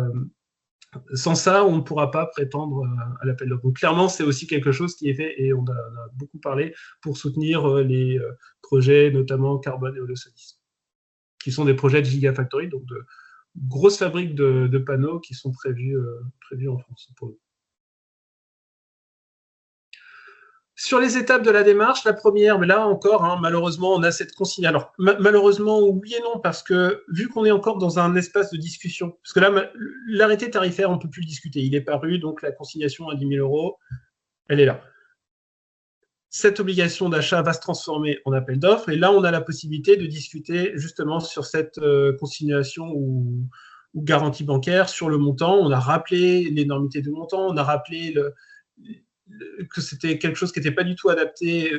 S2: sans ça, on ne pourra pas prétendre à l'appel d'offres. Donc clairement, c'est aussi quelque chose qui est fait, et on a beaucoup parlé, pour soutenir les projets, notamment carbone et holosolisme, qui sont des projets de Gigafactory, donc de grosses fabriques de panneaux qui sont prévues en France. Sur les étapes de la démarche, la première, mais là encore, malheureusement, on a cette consigne. Alors, malheureusement, oui et non, parce que vu qu'on est encore dans un espace de discussion, parce que là, l'arrêté tarifaire, on ne peut plus le discuter. Il est paru, donc la consignation à 10 000 €, elle est là. Cette obligation d'achat va se transformer en appel d'offres, et là, on a la possibilité de discuter justement sur cette consignation ou garantie bancaire sur le montant. On a rappelé l'énormité du montant, on a rappelé que c'était quelque chose qui n'était pas du tout adapté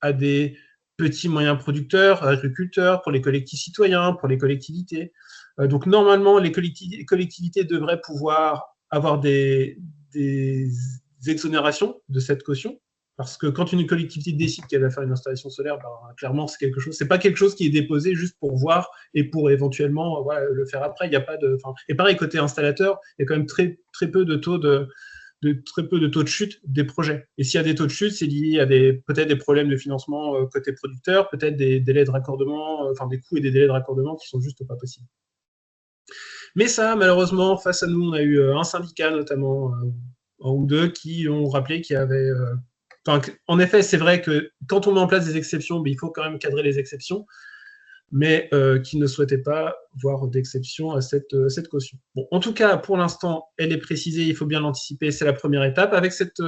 S2: à des petits moyens producteurs, agriculteurs, pour les collectifs citoyens, pour les collectivités. Donc normalement, les collectivités devraient pouvoir avoir des exonérations de cette caution, parce que quand une collectivité décide qu'elle va faire une installation solaire, clairement, c'est pas quelque chose qui est déposé juste pour voir et pour éventuellement le faire après. Il y a pas de, et pareil, côté installateur, il y a quand même très peu de taux de chute des projets. Et s'il y a des taux de chute, c'est lié à peut-être des problèmes de financement côté producteur, peut-être des délais de raccordement, des coûts et des délais de raccordement qui sont juste pas possibles. Mais ça, malheureusement, face à nous, on a eu un syndicat, notamment, un ou deux, qui ont rappelé qu'il y avait... en effet, c'est vrai que quand on met en place des exceptions, il faut quand même cadrer les exceptions, mais qui ne souhaitaient pas voir d'exception à cette caution. Bon, en tout cas, pour l'instant, elle est précisée, il faut bien l'anticiper, c'est la première étape. Avec cette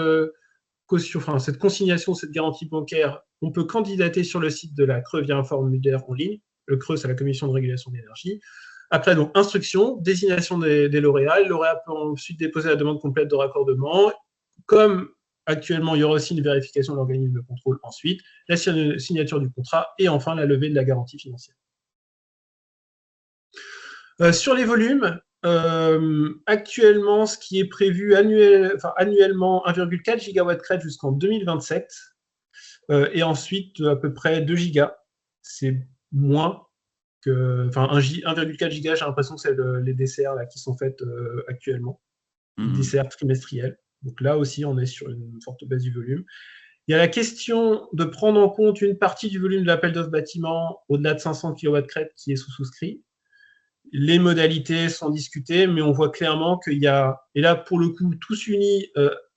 S2: caution, cette consignation, cette garantie bancaire, on peut candidater sur le site de la CRE via un formulaire en ligne. Le CRE, c'est la Commission de régulation de l'énergie. Après, donc, instruction, désignation des lauréats. Le lauréat peut ensuite déposer la demande complète de raccordement. Comme actuellement, il y aura aussi une vérification de l'organisme de contrôle ensuite, la signature du contrat et enfin la levée de la garantie financière. Sur les volumes, actuellement, ce qui est prévu annuellement, 1,4 gigawatt crête jusqu'en 2027 et ensuite à peu près 2 gigas. C'est moins que... 1,4 giga, j'ai l'impression que c'est les DCR là, qui sont faites actuellement, DCR trimestriels. Donc là aussi, on est sur une forte baisse du volume. Il y a la question de prendre en compte une partie du volume de l'appel d'offres bâtiment au-delà de 500 kW crête qui est souscrit. Les modalités sont discutées, mais on voit clairement qu'il y a, et là pour le coup, tous unis,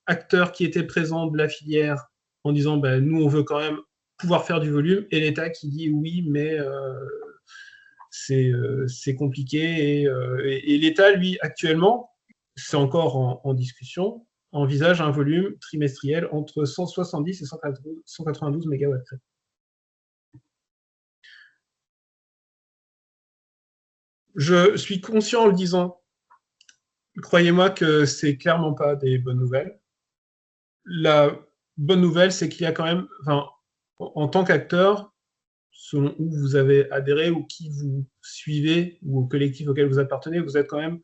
S2: acteurs qui étaient présents de la filière en disant nous on veut quand même pouvoir faire du volume, et l'État qui dit oui, mais c'est compliqué. Et l'État, lui, actuellement, c'est encore en discussion, envisage un volume trimestriel entre 170 et 192 MW. Je suis conscient en le disant, croyez-moi que c'est clairement pas des bonnes nouvelles. La bonne nouvelle, c'est qu'il y a quand même, en tant qu'acteur, selon où vous avez adhéré ou qui vous suivez ou au collectif auquel vous appartenez, vous êtes quand même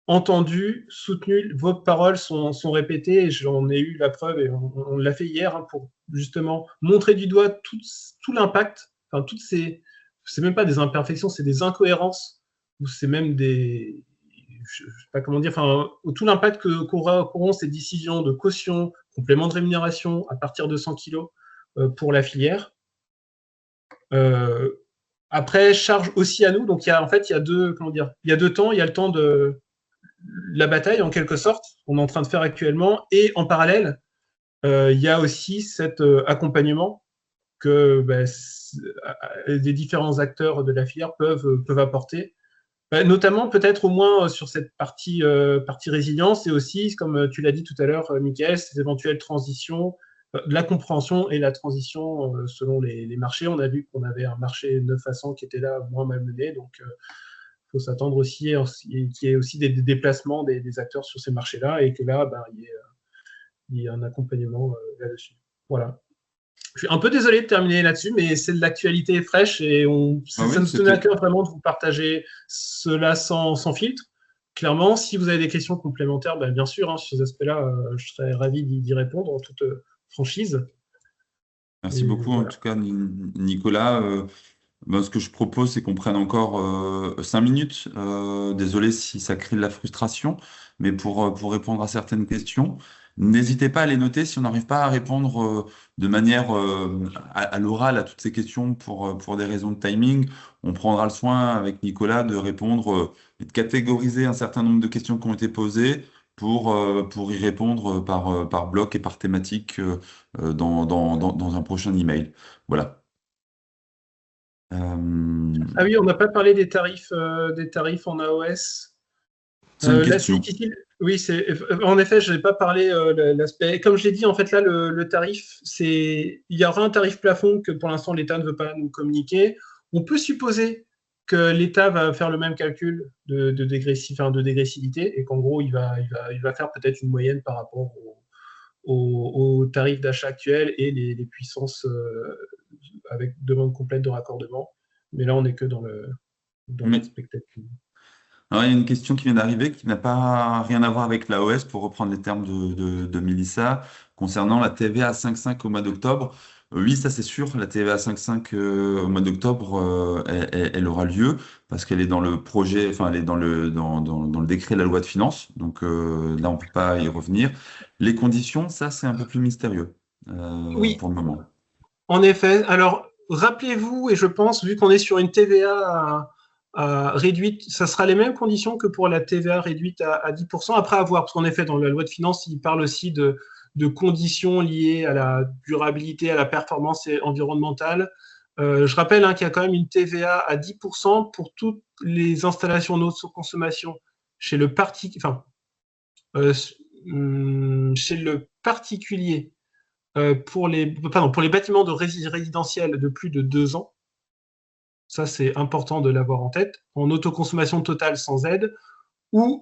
S2: entendu, soutenu, vos paroles sont répétées, et j'en ai eu la preuve, et on l'a fait hier, pour justement montrer du doigt tout l'impact, c'est même pas des imperfections, c'est des incohérences, ou c'est même des, je sais pas comment dire, tout l'impact qu'auront ces décisions de caution, complément de rémunération à partir de 100 kg pour la filière. Après, charge aussi à nous, donc il y a deux temps, il y a le temps de la bataille en quelque sorte, on est en train de faire actuellement, et en parallèle, il y a aussi cet accompagnement que des différents acteurs de la filière peuvent apporter Notamment peut-être au moins sur cette partie résilience et aussi, comme tu l'as dit tout à l'heure, Mickaël, ces éventuelles transitions, de la compréhension et la transition selon les marchés. On a vu qu'on avait un marché 9 à 100 qui était là moins malmené, donc il faut s'attendre aussi qu'il y ait aussi des déplacements des acteurs sur ces marchés-là et que là, il y ait un accompagnement là-dessus. Voilà. Je suis un peu désolé de terminer là-dessus, mais c'est de l'actualité fraîche et ça nous tenait à cœur vraiment de vous partager cela sans filtre. Clairement, si vous avez des questions complémentaires, bien sûr, sur ces aspects-là, je serais ravi d'y répondre en toute franchise.
S1: Merci beaucoup, en tout cas, Nicolas. Ce que je propose, c'est qu'on prenne encore 5 minutes. Désolé si ça crée de la frustration, mais pour répondre à certaines questions, n'hésitez pas à les noter si on n'arrive pas à répondre de manière à l'oral à toutes ces questions pour des raisons de timing. On prendra le soin avec Nicolas de répondre et de catégoriser un certain nombre de questions qui ont été posées pour y répondre par bloc et par thématique dans un prochain email. Voilà.
S2: Ah oui, on n'a pas parlé des tarifs en AOS.
S1: C'est une question.
S2: Oui, en effet, je n'ai pas parlé l'aspect. Comme je l'ai dit, en fait, là, le tarif, il y aura un tarif plafond que pour l'instant l'État ne veut pas nous communiquer. On peut supposer que l'État va faire le même calcul de dégressivité et qu'en gros, il va faire peut-être une moyenne par rapport aux tarifs d'achat actuels et les puissances avec demande complète de raccordement. Mais là, on n'est que dans l'expectative.
S1: Alors, il y a une question qui vient d'arriver qui n'a pas rien à voir avec l'AOS, pour reprendre les termes de Mélissa, concernant la TVA 5,5 au mois d'octobre. Oui, ça c'est sûr, la TVA 5,5 au mois d'octobre, elle aura lieu parce qu'elle est dans le projet, enfin elle est dans le décret de la loi de finances. Donc là, on ne peut pas y revenir. Les conditions, ça c'est un peu plus mystérieux
S2: Oui.
S1: pour le moment.
S2: En effet. Alors, rappelez-vous, et je pense, vu qu'on est sur une TVA réduite, ça sera les mêmes conditions que pour la TVA réduite à 10%, après avoir, parce qu'en effet, dans la loi de finances, il parle aussi de conditions liées à la durabilité, à la performance environnementale. Je rappelle qu'il y a quand même une TVA à 10% pour toutes les installations d'autoconsommation chez le particulier. Pour les bâtiments de résidentiels de plus de 2 ans. Ça, c'est important de l'avoir en tête. En autoconsommation totale sans aide ou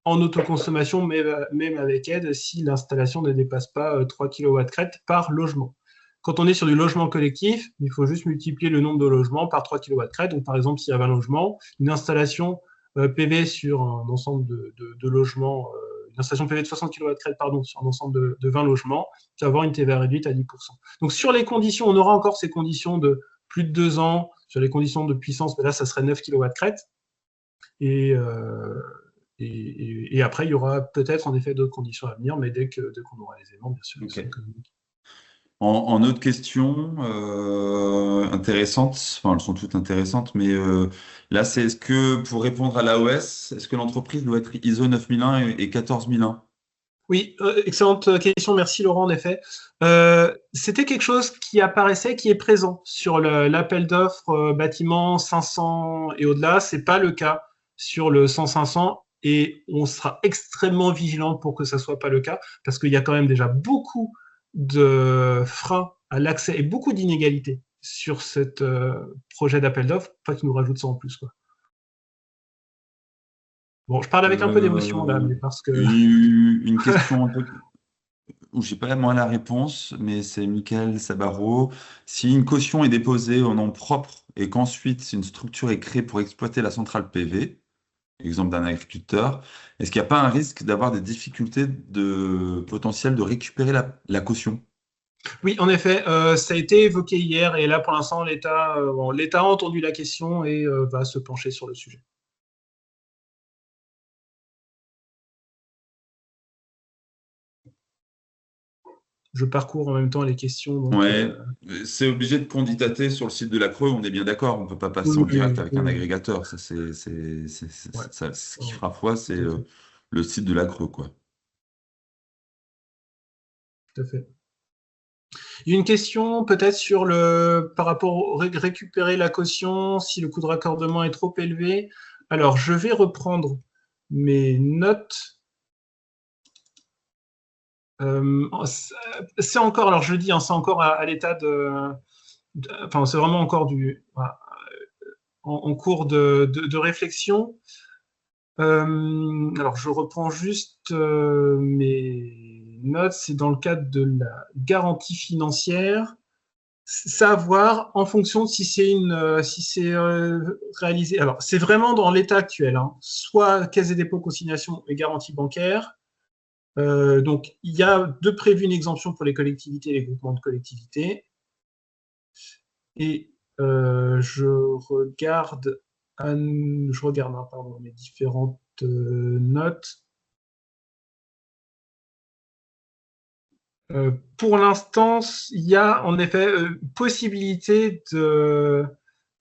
S2: en autoconsommation même avec aide si l'installation ne dépasse pas 3 kW/crête par logement. Quand on est sur du logement collectif, il faut juste multiplier le nombre de logements par 3 kW/crête. Donc, par exemple, s'il y a 20 logements, une installation PV sur un ensemble de logements, une installation PV de 60 kW/crête, sur un ensemble de 20 logements, qui va avoir une TVA réduite à 10%. Donc, sur les conditions, on aura encore ces conditions de plus de 2 ans, sur les conditions de puissance, mais là, ça serait 9 kW/crête. Et après, il y aura peut-être en effet d'autres conditions à venir, mais dès qu'on aura les éléments, bien sûr.
S1: Okay. En autre question intéressante, enfin elles sont toutes intéressantes, mais là c'est est-ce que pour répondre à l'AOS, est-ce que l'entreprise doit être ISO 9001 et 14001?
S2: Oui, excellente question, merci Laurent, en effet. C'était quelque chose qui apparaissait, qui est présent sur l'appel d'offres bâtiment 500 et au-delà. Ce n'est pas le cas sur le 100-500 et on sera extrêmement vigilant pour que ça ne soit pas le cas parce qu'il y a quand même déjà beaucoup de freins à l'accès et beaucoup d'inégalités sur ce projet d'appel d'offres, pas qu'ils nous rajoutent ça en plus, quoi. Bon, je parle avec un peu d'émotion là, mais parce que...
S1: Une question un peu où j'ai pas moi la réponse, mais c'est Michael Sabaro. Si une caution est déposée au nom propre et qu'ensuite une structure est créée pour exploiter la centrale PV, exemple d'un agriculteur, est-ce qu'il n'y a pas un risque d'avoir des difficultés potentielles de récupérer la caution?
S2: Oui, en effet, ça a été évoqué hier et là, pour l'instant, l'État a entendu la question et va se pencher sur le sujet. Je parcours en même temps les questions. Donc,
S1: ouais, c'est obligé de candidater sur le site de la Creux, on est bien d'accord, on ne peut pas passer en direct avec un agrégateur. Ça, ce qui fera foi, c'est le site de la Creux, quoi.
S2: Tout à fait. Il y a une question peut-être par rapport à récupérer la caution, si le coût de raccordement est trop élevé. Alors, je vais reprendre mes notes. C'est encore, alors je le dis, hein, c'est encore à l'état enfin, c'est vraiment encore voilà, en cours de réflexion. Alors, je reprends juste mes notes. C'est dans le cadre de la garantie financière. Savoir en fonction de si c'est réalisé. Alors, c'est vraiment dans l'état actuel, hein, soit Caisse des dépôts, consignation et garantie bancaire. Donc, il y a de prévu une exemption pour les collectivités et les groupements de collectivités. Et je regarde mes différentes notes. Pour l'instant, il y a en effet possibilité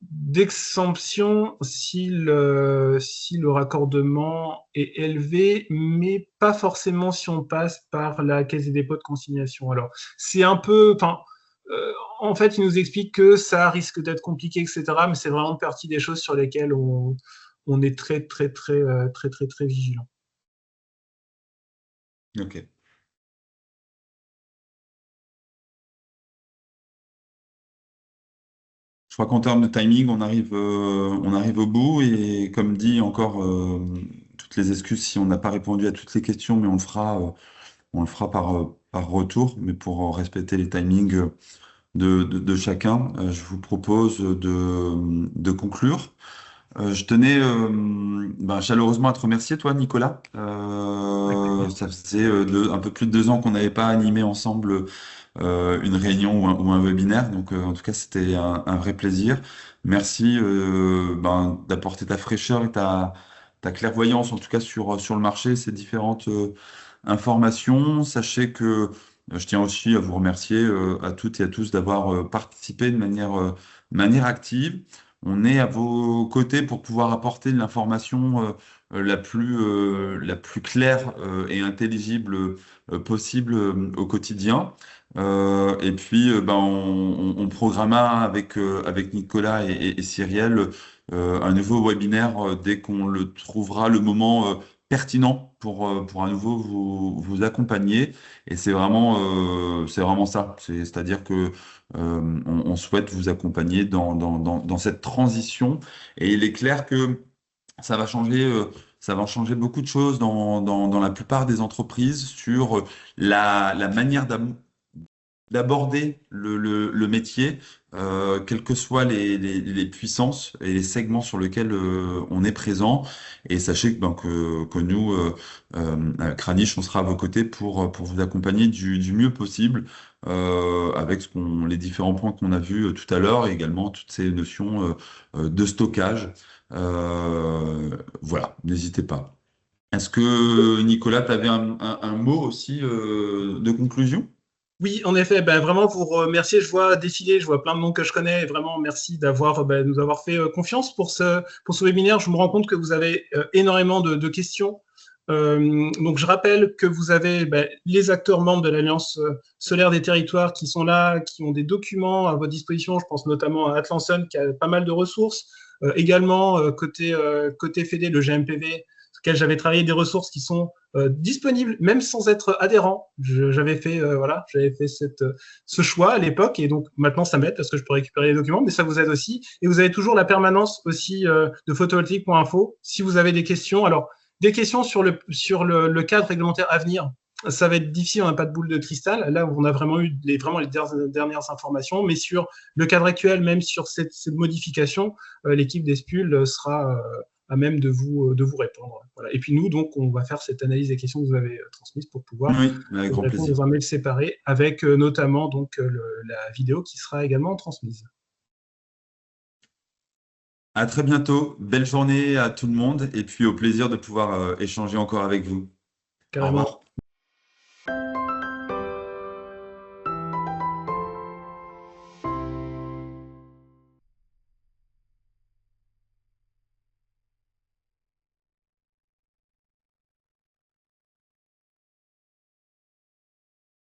S2: d'exemption si le raccordement est élevé, mais pas forcément si on passe par la Caisse des dépôts de consignation. Alors, c'est un peu, enfin, en fait, il nous explique que ça risque d'être compliqué, etc. Mais c'est vraiment une partie des choses sur lesquelles on est très, très, très, très, très, très vigilant.
S1: Ok. Je crois qu'en termes de timing, on arrive au bout et comme dit encore, toutes les excuses si on n'a pas répondu à toutes les questions, mais on le fera par retour, mais pour respecter les timings de chacun, je vous propose de conclure. Je tenais chaleureusement à te remercier, toi, Nicolas. Ça faisait un peu plus de 2 ans qu'on n'avait pas animé ensemble une réunion ou un webinaire. Donc, en tout cas, c'était un vrai plaisir. Merci d'apporter ta fraîcheur et ta clairvoyance, en tout cas, sur le marché, ces différentes informations. Sachez que je tiens aussi à vous remercier à toutes et à tous d'avoir participé de manière active. On est à vos côtés pour pouvoir apporter de l'information la plus claire et intelligible possible au quotidien. Et puis, on programma avec Nicolas et Cyrielle un nouveau webinaire dès qu'on le trouvera le moment pertinent pour à nouveau vous accompagner. Et c'est vraiment ça. C'est-à-dire que on souhaite vous accompagner dans cette transition. Et il est clair que ça va changer, ça va changer beaucoup de choses dans la plupart des entreprises sur la manière d'aborder le métier, quelles que soient les puissances et les segments sur lesquels on est présent. Et sachez que nous, Kranich, on sera à vos côtés pour vous accompagner du mieux possible avec les différents points qu'on a vus tout à l'heure et également toutes ces notions de stockage. Voilà, n'hésitez pas. Est-ce que Nicolas, tu avais un mot aussi de conclusion?
S2: Oui, en effet, ben, vraiment vous remercier. Je vois défiler, je vois plein de noms que je connais. Et vraiment, merci nous avoir fait confiance pour ce webinaire. Je me rends compte que vous avez énormément de questions. Donc, je rappelle que vous avez les acteurs membres de l'Alliance solaire des territoires qui sont là, qui ont des documents à votre disposition. Je pense notamment à Atlanson qui a pas mal de ressources. Également, côté FEDE, le GMPV, sur lequel j'avais travaillé des ressources qui sont disponibles même sans être adhérent. J'avais fait ce choix à l'époque et donc maintenant ça m'aide parce que je peux récupérer les documents, mais ça vous aide aussi. Et vous avez toujours la permanence aussi de photovoltaïque.info si vous avez des questions. Alors des questions sur le cadre réglementaire à venir. Ça va être difficile, on n'a pas de boule de cristal. Là, on a vraiment eu les dernières informations, mais sur le cadre actuel, même sur cette modification, l'équipe d'Espul sera à même de vous répondre. Voilà. Et puis nous, donc, on va faire cette analyse des questions que vous avez transmises pour pouvoir
S1: avec grand
S2: répondre
S1: plaisir.
S2: dans un mail séparé, avec notamment donc la vidéo qui sera également transmise.
S1: À très bientôt. Belle journée à tout le monde et puis au plaisir de pouvoir échanger encore avec vous. Au
S2: Carrément.
S1: revoir.